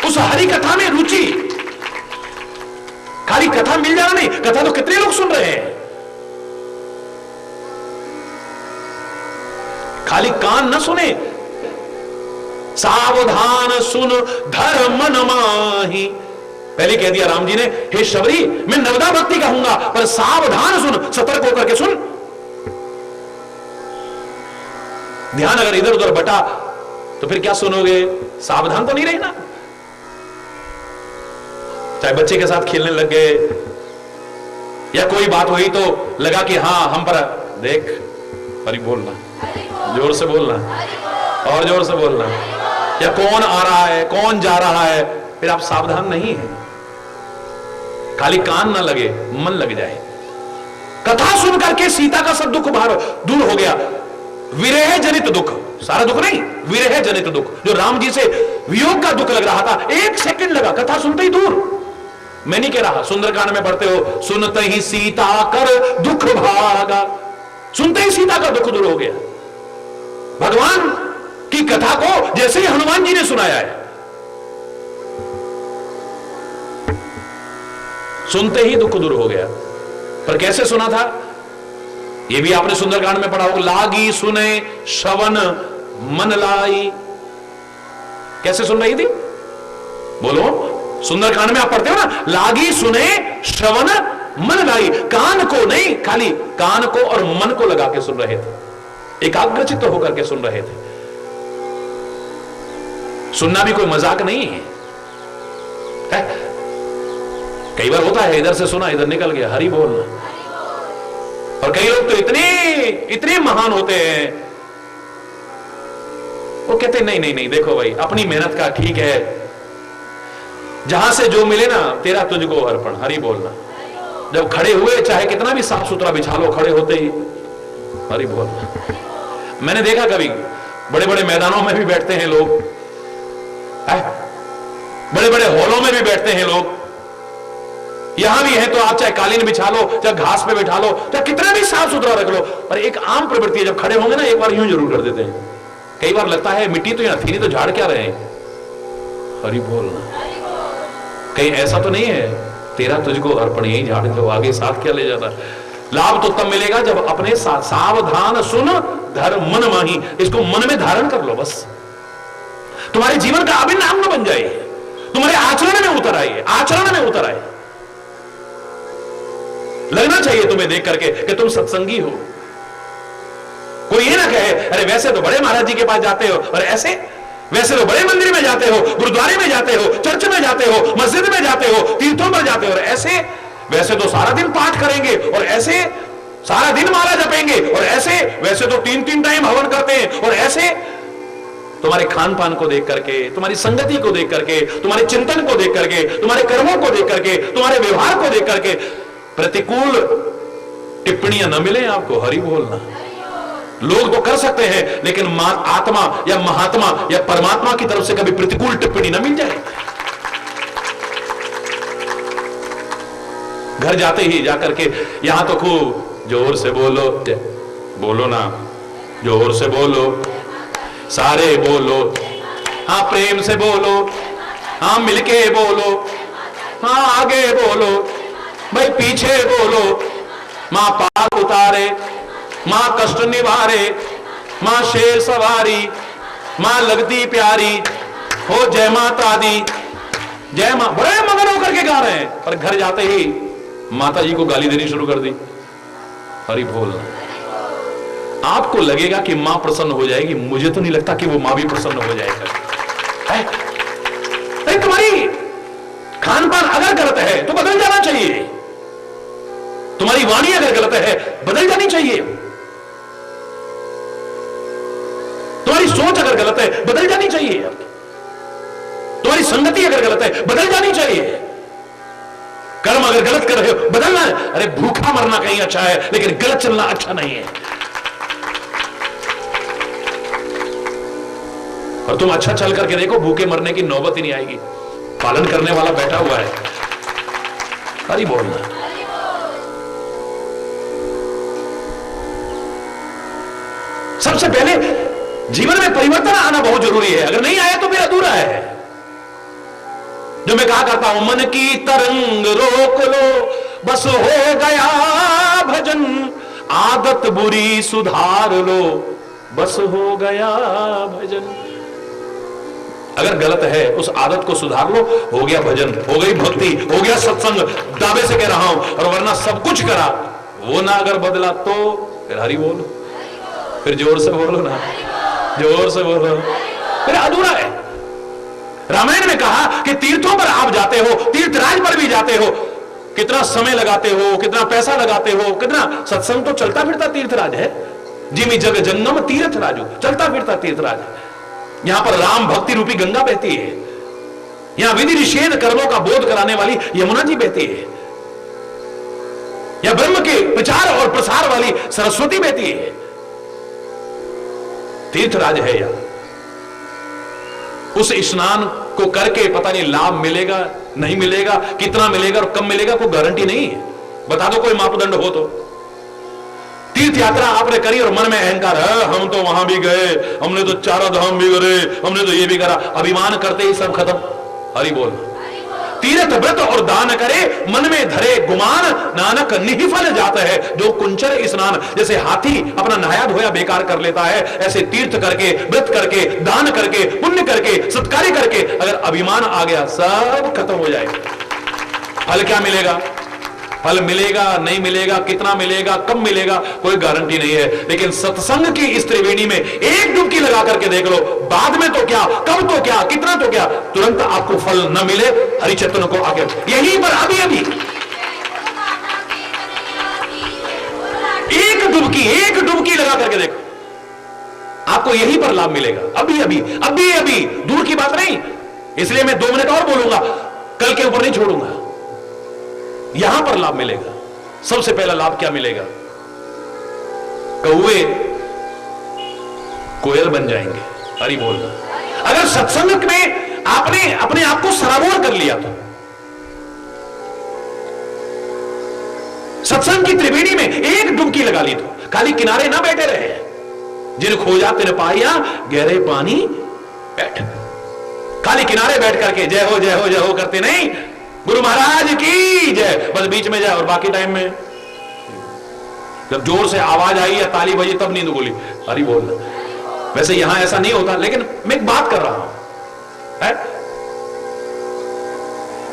उस हरि कथा में रुचि। खाली कथा मिल जाना नहीं, कथा तो कितने लोग सुन रहे हैं। खाली कान न सुने, सावधान सुन धर मन माही। पहले कह दिया राम जी ने, हे शबरी मैं नर्मदा भक्ति कहूंगा, पर सावधान सुन, सतर्क होकर के सुन। ध्यान अगर इधर उधर बटा तो फिर क्या सुनोगे? सावधान तो नहीं रहना। चाहे बच्चे के साथ खेलने लग गए, या कोई बात हुई तो लगा कि हां हम पर देख। हरि बोलना, जोर से बोलना, और जोर से बोलना। या कौन आ रहा है, कौन जा रहा है, फिर आप सावधान नहीं है। खाली कान ना लगे, मन लग जाए। कथा सुन करके सीता का सब दुख बाहर दूर हो गया। विरह जनित दुख, सारा दुख नहीं, विरह जनित दुख, जो राम जी से वियोग का दुख लग रहा था, 1 सेकंड लगा कथा सुनते ही दूर। मैं नहीं कह रहा, सुंदरकांड में पढ़ते हो, सुनते ही सीता कर दुख भागा। सुनते ही सीता का दुख दूर हो गया। भगवान की कथा को जैसे ही हनुमान जी ने सुनाया है, सुनते ही दुख दूर हो गया। पर कैसे सुना था? यह भी आपने सुंदरकांड में पढ़ा होगा। लागी सुने श्रवण मन लाई। कैसे सुन रही थी? बोलो, सुंदरकांड में आप पढ़ते हो ना, लागी सुने श्रवण मन लाई। कान को नहीं, खाली कान को और मन को लगा के सुन रहे थे, एकाग्रचित्त होकर के सुन रहे थे। सुनना भी कोई मजाक नहीं है। कई बार होता है, इधर से सुना इधर निकल गया। हरि बोलना। और कई लोग तो इतने महान होते हैं, वो कहते नहीं नहीं नहीं, देखो भाई अपनी मेहनत का ठीक है, जहां से जो मिले ना तेरा तुझको अर्पण। हरि बोलना। जब खड़े हुए चाहे कितना भी साफ सुथरा बिछा लो, खड़े होते ही हरि बोलना। मैंने देखा कभी बड़े बड़े मैदानों में भी बैठते हैं लोग, बड़े बड़े हॉलों में भी बैठते हैं लोग। यहां भी है तो आप चाहे कालीन बिछा लो, चाहे घास पे बिठा लो, चाहे कितना भी साफ सुथरा रख लो, पर एक आम प्रवृत्ति है, जब खड़े होंगे ना एक बार यूं जरूर कर देते हैं। कई बार लगता है मिट्टी तो यहां थी नहीं, तो झाड़ क्या रहे हैं। हरि बोलना। कहीं ऐसा तो नहीं है तेरा तुझको अर्पण, यही झाड़ दो, आगे साथ क्या ले जाता। लाभ तो तब मिलेगा जब अपने साथ सावधान सुन धर मन माही। इसको मन में धारण कर लो, बस तुम्हारे जीवन का अभिन्न अंग बन जाए, तुम्हारे आचरण में उतर आए, आचरण में उतर आए। लगना चाहिए तुम्हें देख करके कि तुम सत्संगी हो। कोई ये ना कहे अरे वैसे तो बड़े महाराज जी के पास जाते हो, और ऐसे वैसे तो बड़े मंदिर में जाते हो, गुरुद्वारे में जाते हो, चर्च में जाते हो, मस्जिद में जाते हो, तीर्थों पर जाते हो, और ऐसे वैसे तो सारा दिन पाठ करेंगे, और ऐसे सारा दिन माला जपेंगे, और ऐसे वैसे तो 3-3 टाइम हवन करते हैं, और ऐसे। तुम्हारे खान पान को देख करके, तुम्हारी संगति को देख करके, तुम्हारे चिंतन को देख करके, तुम्हारे कर्मों को देख करके, तुम्हारे व्यवहार को देख करके प्रतिकूल टिप्पणियां न मिले आपको। हरि बोलना। लोग तो कर सकते हैं, लेकिन आत्मा या महात्मा या परमात्मा की तरफ से कभी प्रतिकूल टिप्पणी न मिल जाए। घर जाते ही जाकर के यहां तो खूब जोर से बोलो, बोलो ना, जोर से बोलो, सारे बोलो, हाँ प्रेम से बोलो, हाँ मिलके बोलो, हाँ आगे बोलो, भाई पीछे बोलो। मां पार उतारे, मां कष्ट निवारे, मां शेर सवारी, मां लगती प्यारी, हो जय माता दी, जय मां। बड़े मगन होकर के गा रहे हैं, पर घर जाते ही माता जी को गाली देनी शुरू कर दी। हरि बोल। आपको लगेगा कि मां प्रसन्न हो जाएगी, मुझे तो नहीं लगता कि वो मां भी प्रसन्न हो जाएगा। तुम्हारी खान पान अगर गलत है तो बदल जाना चाहिए, तुम्हारी वाणी अगर गलत है बदल जानी चाहिए, तुम्हारी सोच अगर गलत है बदल जानी चाहिए, तुम्हारी संगति अगर गलत है बदल जानी चाहिए, कर्म अगर गलत कर रहे हो बदलना है। अरे भूखा मरना कहीं अच्छा है, लेकिन गलत चलना अच्छा नहीं है। और तुम अच्छा चल करके देखो, भूखे मरने की नौबत ही नहीं आएगी, पालन करने वाला बैठा हुआ है। हरि बोलना। सबसे पहले जीवन में परिवर्तन आना बहुत जरूरी है, अगर नहीं आया तो फिर अधूरा है। जो मैं कहा करता हूं, मन की तरंग रोक लो, बस हो गया भजन, आदत बुरी सुधार लो, बस हो गया भजन। अगर गलत है उस आदत को सुधार लो, हो गया भजन, हो गई भक्ति, हो गया सत्संग, दावे से कह रहा हूं। और वरना सब कुछ करा, वो ना अगर बदला तो फिर हरि बोलो, फिर जोर से बोलो ना, जोर से बोलो, फिर अधूरा है। रामायण में कहा कि तीर्थों पर आप जाते हो, तीर्थराज पर भी जाते हो, कितना समय लगाते हो, कितना पैसा लगाते हो, कितना सत्संग तो चलता फिरता तीर्थराज है। जिमी जग जंगम तीर्थ राजू, चलता फिरता तीर्थराज है। यहां पर राम भक्ति रूपी गंगा बहती है, यहां विधि निषेध कर्मों का बोध कराने वाली यमुना जी बहती है, या ब्रह्म के प्रचार और प्रसार वाली सरस्वती बहती है। तीर्थराज है यह। उस स्नान को करके पता नहीं लाभ मिलेगा नहीं मिलेगा, कितना मिलेगा और कब मिलेगा, कोई गारंटी नहीं है। बता दो कोई मापदंड हो तो। तीर्थ यात्रा आपने करी और मन में अहंकार है, हम तो वहां भी गए, हमने तो चारों धाम भी करे, हमने तो ये भी करा, अभिमान करते ही सब खत्म। हरि बोल। तीर्थ व्रत और दान करे, मन में धरे गुमान, नानक निहिफल जाता है जो कुंचर स्नान। जैसे हाथी अपना नहाया धोया बेकार कर लेता है, ऐसे तीर्थ करके, व्रत करके, दान करके, पुण्य करके, सत्कार्य करके अगर अभिमान आ गया सब खत्म हो जाएगा। फल क्या मिलेगा? फल मिलेगा नहीं मिलेगा, कितना मिलेगा, कब मिलेगा, कोई गारंटी नहीं है। लेकिन सत्संग की इस त्रिवेणी में एक डुबकी लगा करके देख लो, बाद में तो क्या, कब तो क्या, कितना तो क्या, तुरंत आपको फल न मिले, हरिचेतन को आगे यहीं पर अभी अभी एक डुबकी लगा करके देखो, आपको यहीं पर लाभ मिलेगा। अभी अभी अभी अभी, दूर की बात नहीं। इसलिए मैं 2 मिनट और बोलूंगा, कल के ऊपर नहीं छोड़ूंगा। यहां पर लाभ मिलेगा। सबसे पहला लाभ क्या मिलेगा? कौवे कोयल बन जाएंगे। हरि बोल। अगर सत्संग में आपने अपने आप को सराबोर कर लिया तो, सत्संग की त्रिवेणी में एक डुबकी लगा ली तो, खाली किनारे ना बैठे रहे। जिन खोजा तिन पाया गहरे पानी बैठ, खाली किनारे बैठ करके जय हो जय हो जय हो करते नहीं, गुरु महाराज की जय, बस बीच में जाए और बाकी टाइम में जब जोर से आवाज आई या ताली बजी तब नींद बोली। हरि बोल। वैसे यहां ऐसा नहीं होता, लेकिन मैं एक बात कर रहा हूं है?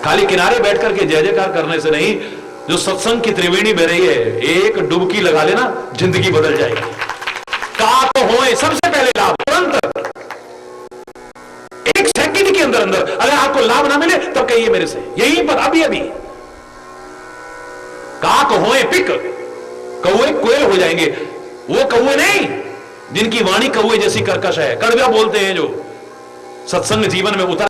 खाली किनारे बैठ करके जय जयकार करने से नहीं, जो सत्संग की त्रिवेणी बह रही है, एक डुबकी लगा लेना, जिंदगी बदल जाएगी। का तो होए सबसे पहले लाभ, तुरंत एक सेकंड के अंदर अंदर। अगर आपको लाभ ना मिले तब कहिए मेरे से, यहीं पर अभी अभी। काक होए पिक, कौए कोयल हो जाएंगे। वो कौए नहीं जिनकी वाणी कौए जैसी कर्कश है, कड़वा बोलते हैं, जो सत्संग जीवन में उतर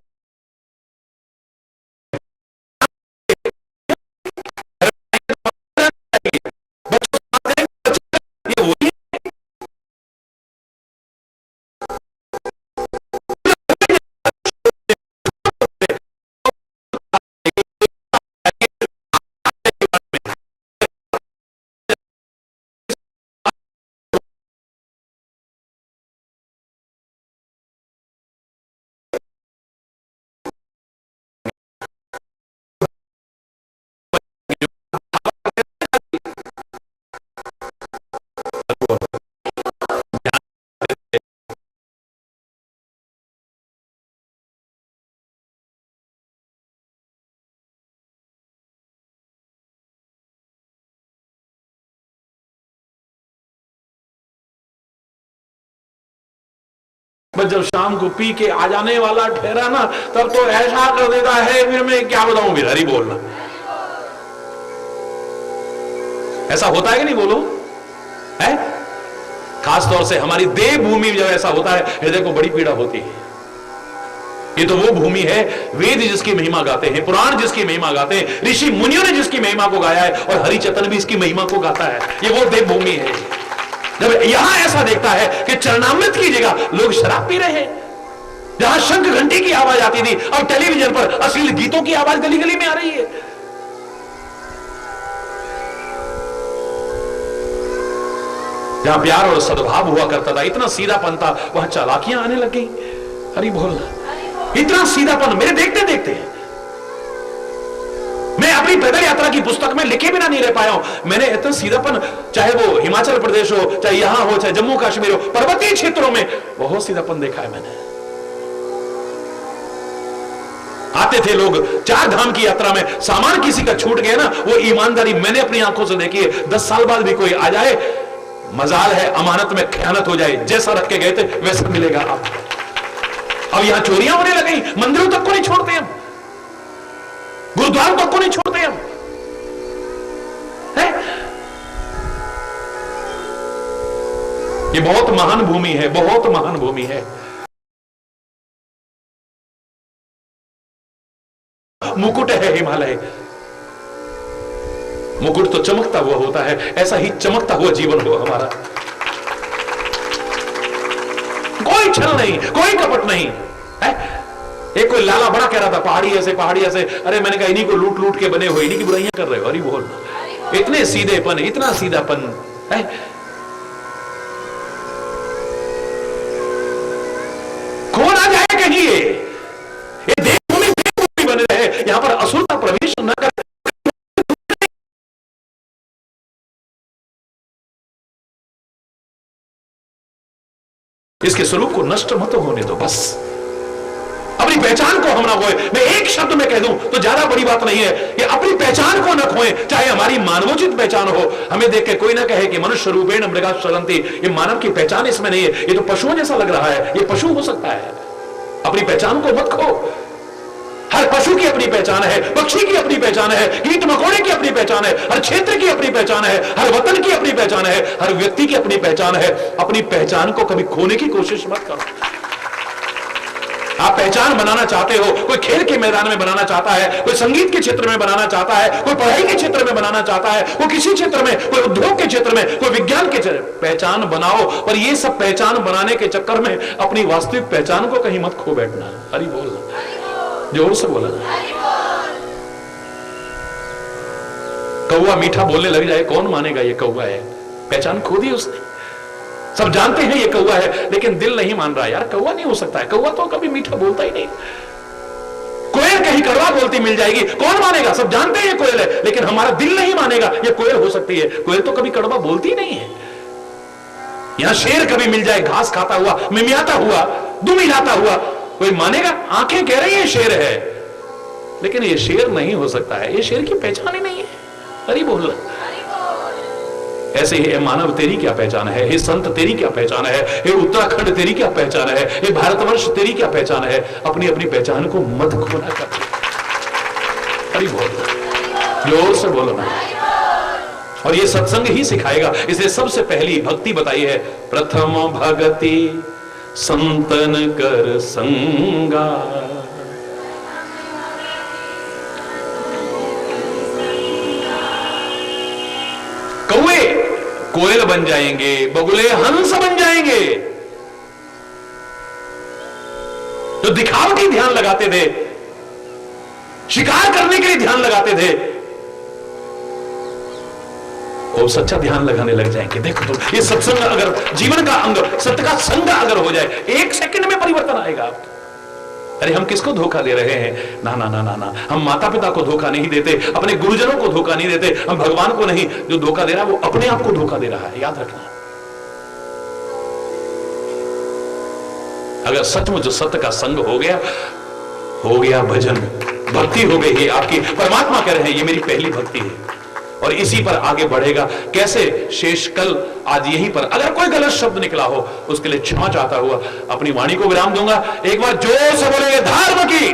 बस जब शाम को पी के आ जाने वाला ठहरा ना, तब तो ऐसा कर देता है, फिर मैं क्या बताऊं, फिर हरी बोलना। ऐसा होता है कि नहीं, बोलो है? खास तौर से हमारी देवभूमि जब ऐसा होता है, हृदय को बड़ी पीड़ा होती है। ये तो वो भूमि है, वेद जिसकी महिमा गाते हैं, पुराण जिसकी महिमा गाते हैं, ऋषि मुनियों ने जिसकी महिमा को गाया है, और हरिचेतन भी इसकी महिमा को गाता है। ये वो देवभूमि है। जब यहां ऐसा देखता है कि चरणामृत की जगह लोग शराब पी रहे हैं, जहां शंख घंटी की आवाज आती थी, अब टेलीविजन पर अश्लील गीतों की आवाज गली गली में आ रही है। जहां प्यार और सद्भाव हुआ करता था, इतना सीधापन था, वहां चालाकियां आने लग गई। हरि बोलना, इतना सीधापन मेरे देखते देखते मैं अपनी पैदल यात्रा की पुस्तक में लिखे बिना नहीं रह पाया हूं। मैंने इतना सीधापन, चाहे वो हिमाचल प्रदेश हो, चाहे यहां हो, चाहे जम्मू कश्मीर हो, पर्वतीय क्षेत्रों में बहुत सीधापन देखा है मैंने। आते थे लोग 4 धाम की यात्रा में, सामान किसी का छूट गया ना, वो ईमानदारी मैंने अपनी आंखों से देखी है। 10 साल बाद भी कोई आ जाए, मजाल है अमानत में खयानत हो जाए, जैसा रख के गए थे वैसा मिलेगा आपको। अब यहां चोरियां होने लगी, मंदिरों तक को नहीं छोड़ते हम, गुरुद्वारों तक को नहीं छोड़ते हम, है? ये बहुत महान भूमि है, बहुत महान भूमि है। मुकुट है हिमालय, मुकुट तो चमकता हुआ होता है, ऐसा ही चमकता हुआ जीवन हो हमारा। कोई छल नहीं, कोई कपट नहीं है। एक कोई लाला बड़ा कह रहा था, पहाड़ी ऐसे पहाड़ी ऐसे। अरे मैंने कहा इन्हीं को लूट लूट के बने हुए, इन्हीं की बुराइयां कर रहे हो। हरि बोल, इतने सीधेपन, इतना सीधापन है। कौन आ जाए कहीं, ये देवभूमि बने रहे, यहां पर असुरता प्रवेश न कर। इसके स्वरूप को नष्ट मत होने दो, बस अपनी पहचान को हम ना खोए। मैं एक शब्द में कह दूं तो ज्यादा बड़ी बात नहीं है कि अपनी पहचान को ना खोए, चाहे हमारी मानवोचित पहचान हो। हमें देख के कोई ना कहे कि मनुष्य रूपेण मृगा चरन्ति, ये मानव की पहचान इसमें नहीं है, ये तो पशुओं जैसा लग रहा है, ये पशु हो सकता है। अपनी पहचान को मत खो। हर पशु की अपनी पहचान है, पक्षी की अपनी पहचान है, कीट मकोड़े की अपनी पहचान है, हर क्षेत्र की अपनी पहचान है, हर वतन की अपनी पहचान है, हर व्यक्ति की अपनी पहचान है। अपनी पहचान को कभी खोने की कोशिश मत करो। आप पहचान बनाना चाहते हो, कोई खेल के मैदान में बनाना चाहता है, कोई संगीत के क्षेत्र में बनाना चाहता है, कोई पढ़ाई के क्षेत्र में बनाना चाहता है, कोई किसी क्षेत्र में, कोई उद्योग के क्षेत्र में, कोई विज्ञान के क्षेत्र में, पहचान बनाओ। पर ये सब पहचान बनाने के चक्कर में अपनी वास्तविक पहचान को कहीं मत खो बैठना। हरि बोलना, जोर से बोलना। कौवा मीठा बोलने लग जाए, कौन मानेगा ये कौवा है? पहचान खो दी उसने। सब जानते हैं ये कौवा है, लेकिन दिल नहीं मान रहा। यार कौवा नहीं हो सकता है, कौवा तो कभी मीठा बोलता ही नहीं। कोयल कहीं कड़वा बोलती मिल जाएगी, कौन मानेगा? सब जानते हैं ये कोयल है, लेकिन हमारा दिल नहीं मानेगा ये कोयल हो सकती है। कोयल तो कभी कड़वा बोलती ही नहीं है। यहां शेर कभी मिल जाए, घास खाता हुआ, मिमियाता हुआ, दुम हिलाता हुआ, कोई मानेगा? आंखें कह रही है शेर है, लेकिन ये शेर नहीं हो सकता है। ये शेर की पहचान ही नहीं है। हरि बोल। ऐसे ही मानव तेरी क्या पहचान है? हे संत तेरी क्या पहचान है? हे उत्तराखंड तेरी क्या पहचान है? हे भारतवर्ष तेरी क्या पहचान है? अपनी अपनी पहचान को मत खोना कर। हरि बोल, जोर से बोलना। और ये सत्संग ही सिखाएगा। इसलिए सबसे पहली भक्ति बताई है, प्रथम भगति संतन कर संगा। कौवे कोयल बन जाएंगे, बगुले हंस बन जाएंगे। जो दिखावटी ध्यान लगाते थे, शिकार करने के लिए ध्यान लगाते थे, वो सच्चा ध्यान लगाने लग जाएंगे। देखो तो ये सत्संग अगर जीवन का अंग, सत्य का संग अगर हो जाए, 1 सेकंड में परिवर्तन आएगा आपको। अरे हम किसको धोखा दे रहे हैं? ना ना ना ना ना, हम माता पिता को धोखा नहीं देते, अपने गुरुजनों को धोखा नहीं देते, हम भगवान को नहीं। जो धोखा दे रहा है वो अपने आप को धोखा दे रहा है, याद रखना। अगर सचमुच सत्य का संग हो गया भजन, भक्ति हो गई है आपकी। परमात्मा कह रहे हैं ये मेरी पहली भक्ति है। और इसी पर आगे बढ़ेगा। कैसे? शेष कल आज यहीं पर अगर कोई गलत शब्द निकला हो उसके लिए क्षमा चाहता हुआ अपनी वाणी को विराम दूंगा। एक बार जोर से बोलेंगे धर्म की,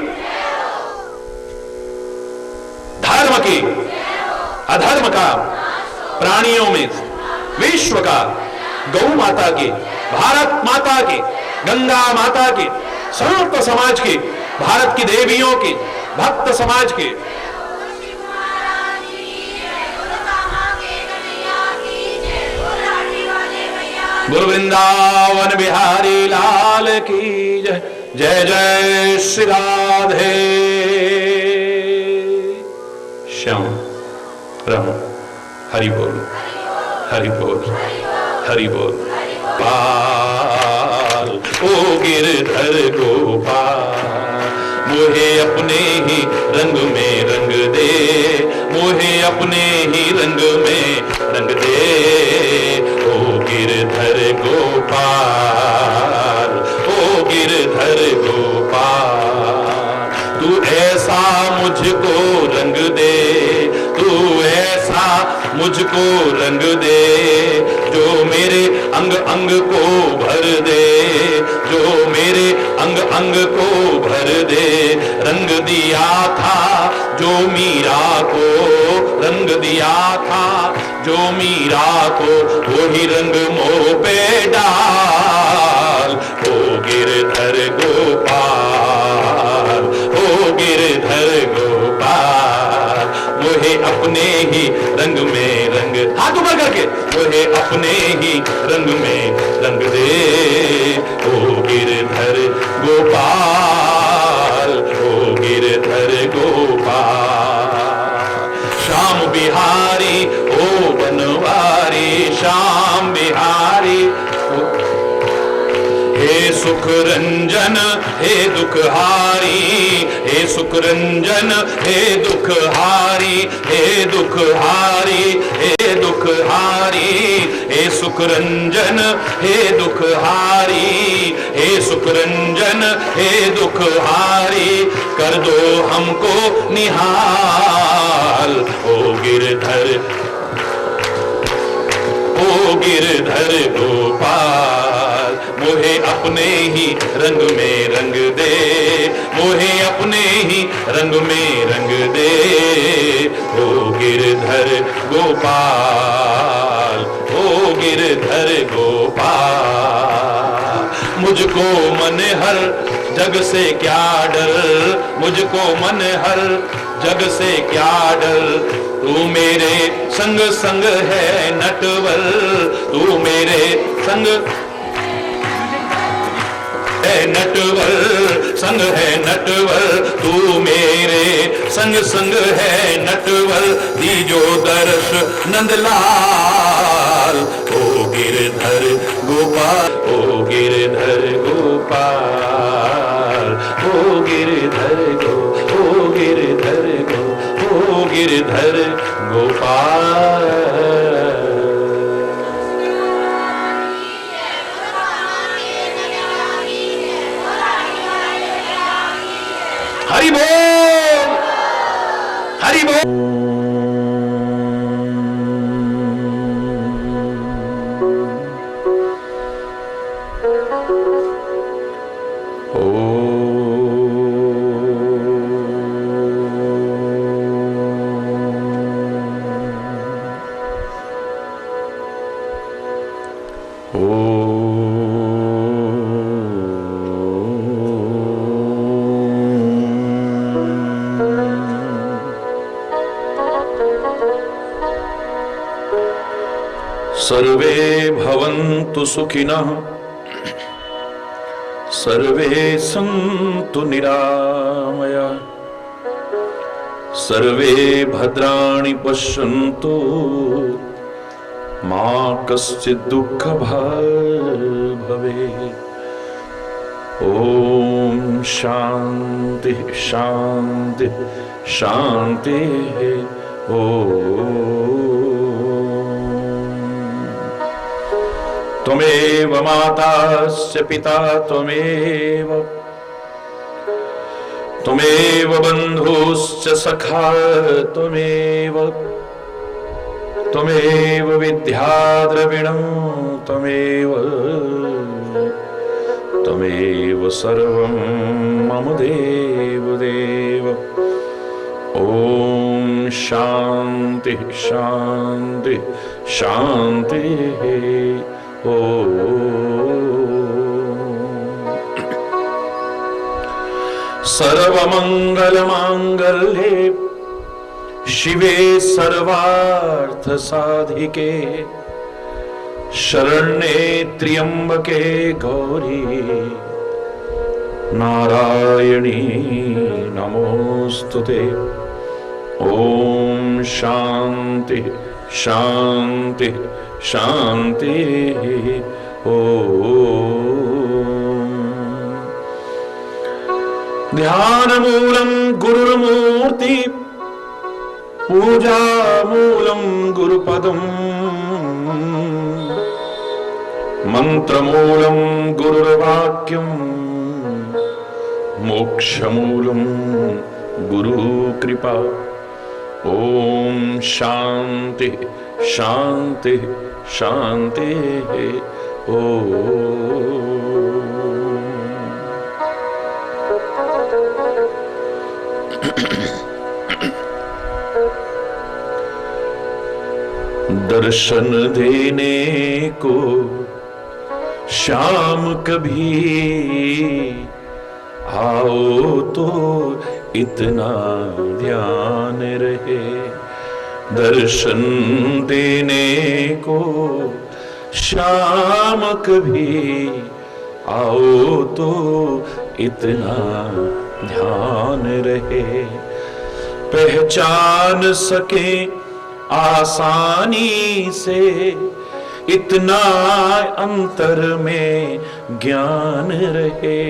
धर्म की, अधर्म का, प्राणियों में विश्व का, गौ माता की, भारत माता की, गंगा माता की, संत समाज की, भारत की देवियों की, भक्त समाज की, गुरु वृंदावन बिहारी लाल की जय। जय जय श्री राधे श्याम राम। हरि बोल, हरि बोल, हरि बोल। पाल ओ गिरधर गोपाल, मोहे अपने ही रंग में रंग दे, मोहे अपने ही रंग में रंग दे। ओ गिरधर गोपाल, ओ गिरधर गोपाल, तू ऐसा मुझको रंग दे, तू ऐसा मुझको रंग दे, जो मेरे अंग अंग को भर दे, जो मेरे अंग अंग को भर दे। रंग दिया था जो मीरा को, रंग दिया था जो मीरा को, वही रंग मोह पे डाल। ओ गिरधर गोपाल, ओ गिरधर गोपाल, मोहे अपने ही रंग में रंग, हाथ ऊपर करके, मोहे अपने ही रंग में रंग दे। ओ गिरधर गोपाल, ओ गिरधर गोपाल, श्याम बिहारी ओ बनवारी, श्याम बिहारी हे सुख रंजन हे दुख हारी, हे सुख रंजन हे दुख हारी, हे दुख हारी, हे दुख हारी, हे सुख रंजन हे दुख हारी, हे सुख रंजन हे दुख हारी, कर दो हमको निहाल। ओ गिरधर, ओ गिरधर गोपाल, मोहे अपने ही रंग में रंग दे, मोहे अपने ही रंग में रंग दे। ओ गिरधर गोपाल, ओ गिरधर गोपाल, मुझको मन हर जग से क्या डर, मुझको मन हर जग से क्या डर, तू मेरे संग संग है नटवर, तू मेरे संग है नटवर, संग है नटवर, तू मेरे संग संग है नटवर, दीजो दर्श नंदलाल। ओ गिरधर गोपाल, ओ गिरधर गोपाल, ओ गिरधर गो, ओ गिरधर गो, ओ गिरधर गोपाल। हरि बोल, हरि बोल। सर्वे भवन्तु सुखिनः, सर्वे सन्तु निरामयाः, सर्वे भद्राणि पश्यन्तु, मा कश्चित् दुःखभाग् भवेत्। ओम शांति शांति शांति। ओम त्वमेव मातास्य पिता त्वमेव, त्वमेव बन्धुश्च सखा त्वमेव, त्वमेव विद्याद्रविणं त्वमेव सर्वं मम देव देव। ओम शांति शांति शांति। सर्वमंगलमांगल्ये शिवे सर्वार्थ साधिके शरण्ये त्र्यंबके गौरी नारायणी नमोस्तुते। ओम शांति शांति शांति। ध्यान मूलम गुरुर्मूर्ति पूजा मूलम गुरुपदम मंत्र मूलम गुरुर्वाक्यम मोक्ष मूलम गुरु कृपा। ओम शांति शांति शांति। दर्शन देने को शाम कभी आओ तो इतना ध्यान रहे। दर्शन देने को शाम कभी आओ तो इतना ध्यान रहे। पहचान सके आसानी से इतना अंतर में ज्ञान रहे।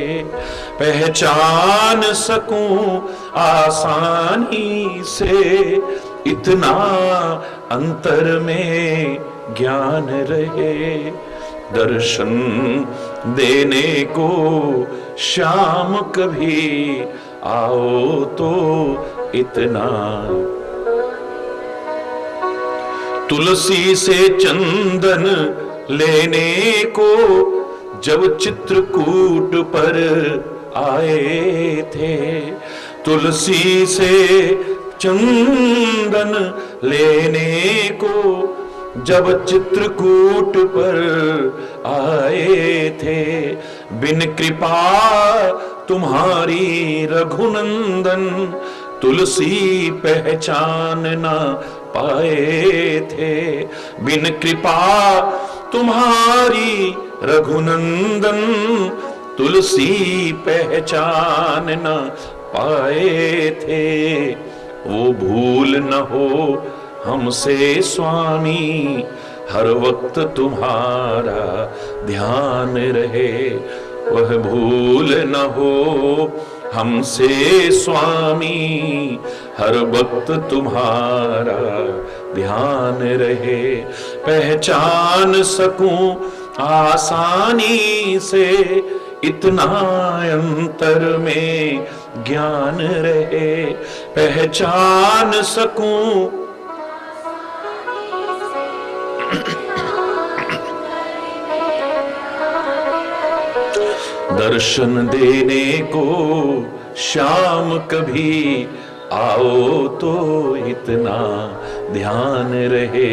पहचान सकूं आसानी से इतना अंतर में ज्ञान रहे। दर्शन देने को शाम कभी आओ तो इतना। तुलसी से चंदन लेने को जब चित्रकूट पर आए थे। तुलसी से चंदन लेने को जब चित्रकूट पर आए थे। बिन कृपा तुम्हारी रघुनंदन तुलसी पहचान ना पाए थे। बिन कृपा तुम्हारी रघुनंदन तुलसी पहचान न पाए थे। वो भूल न हो हमसे स्वामी हर वक्त तुम्हारा ध्यान रहे। वह भूल न हो हमसे स्वामी हर वक्त तुम्हारा ध्यान रहे। पहचान सकूं आसानी से इतना अंतर में ज्ञान रहे। पहचान सकूं दर्शन देने को शाम कभी आओ तो इतना ध्यान रहे।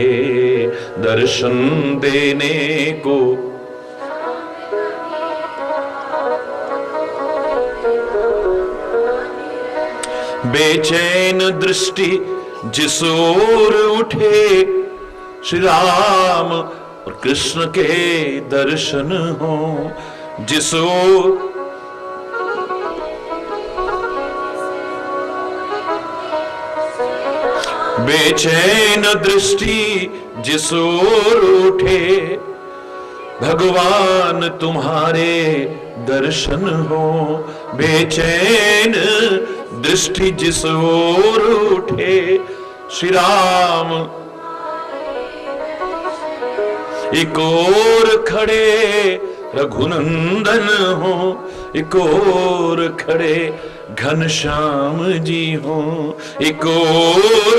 दर्शन देने को बेचैन दृष्टि जिस ओर उठे श्री राम और कृष्ण के दर्शन हो। जिस ओर बेचैन दृष्टि जिस ओर उठे भगवान तुम्हारे दर्शन हो। बेचैन दृष्टि जिस ओर उठे श्री राम एक ओर खड़े रघुनंदन हो। एक ओर खड़े घनश्याम जी हो। एक ओर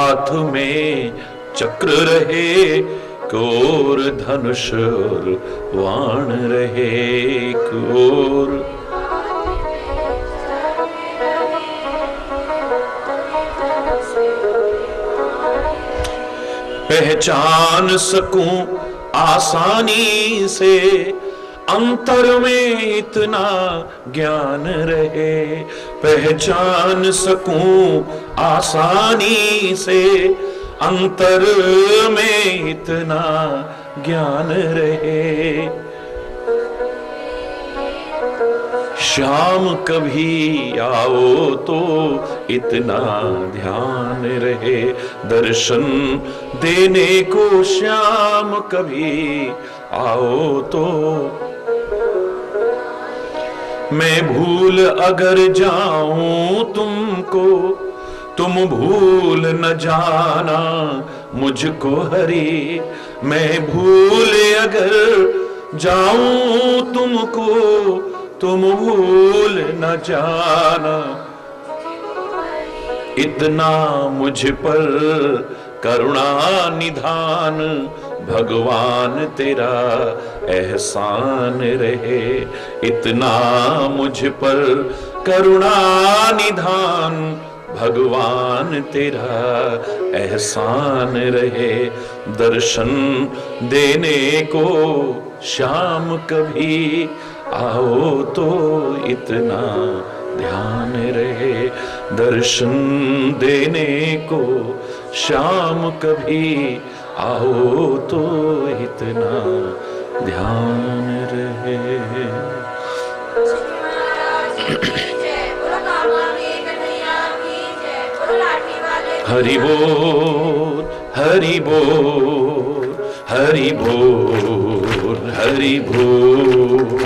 हाथ में चक्र रहे, कोर धनुष और वाण रहे, कोर। पहचान सकूं आसानी से, अंतर में इतना ज्ञान रहे। पहचान सकूं आसानी से, अंतर में इतना ज्ञान रहे। शाम कभी आओ तो इतना ध्यान रहे, दर्शन देने को श्याम कभी आओ तो। मैं भूल अगर जाऊं तुमको, तुम भूल न जाना मुझको हरि। मैं भूल अगर जाऊं तुमको, तुम भूल न जाना। इतना मुझ पर करुणा निधान, भगवान तेरा एहसान रहे। इतना मुझ पर करुणा निधान, भगवान तेरा एहसान रहे। दर्शन देने को शाम कभी आओ तो इतना ध्यान रहे। दर्शन देने को शाम कभी आओ तो इतना ध्यान रहे। हरि बोल, हरि बोल, हरि बोल, हरि बोल।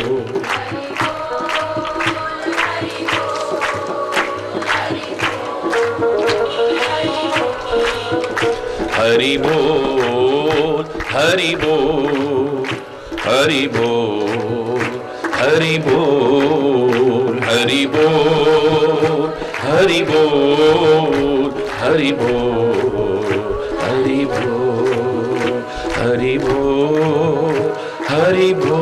हरि बोल, हरि बोल, हरि बोल, हरि बोल, हरि बोल, हरि बोल, हरि बोल, हरि बोल, हरि बोल, हरि बोल,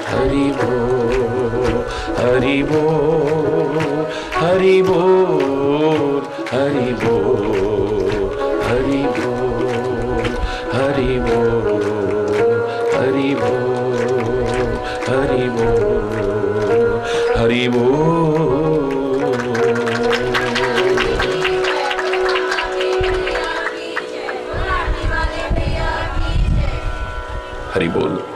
हरि बोल, हरि बोल, हरि बोल, हरि बोल, हरि बोल, हरि बोल, हरि बोल, हरि बोल, हरि बोल, हरि बोल। हरि बोल।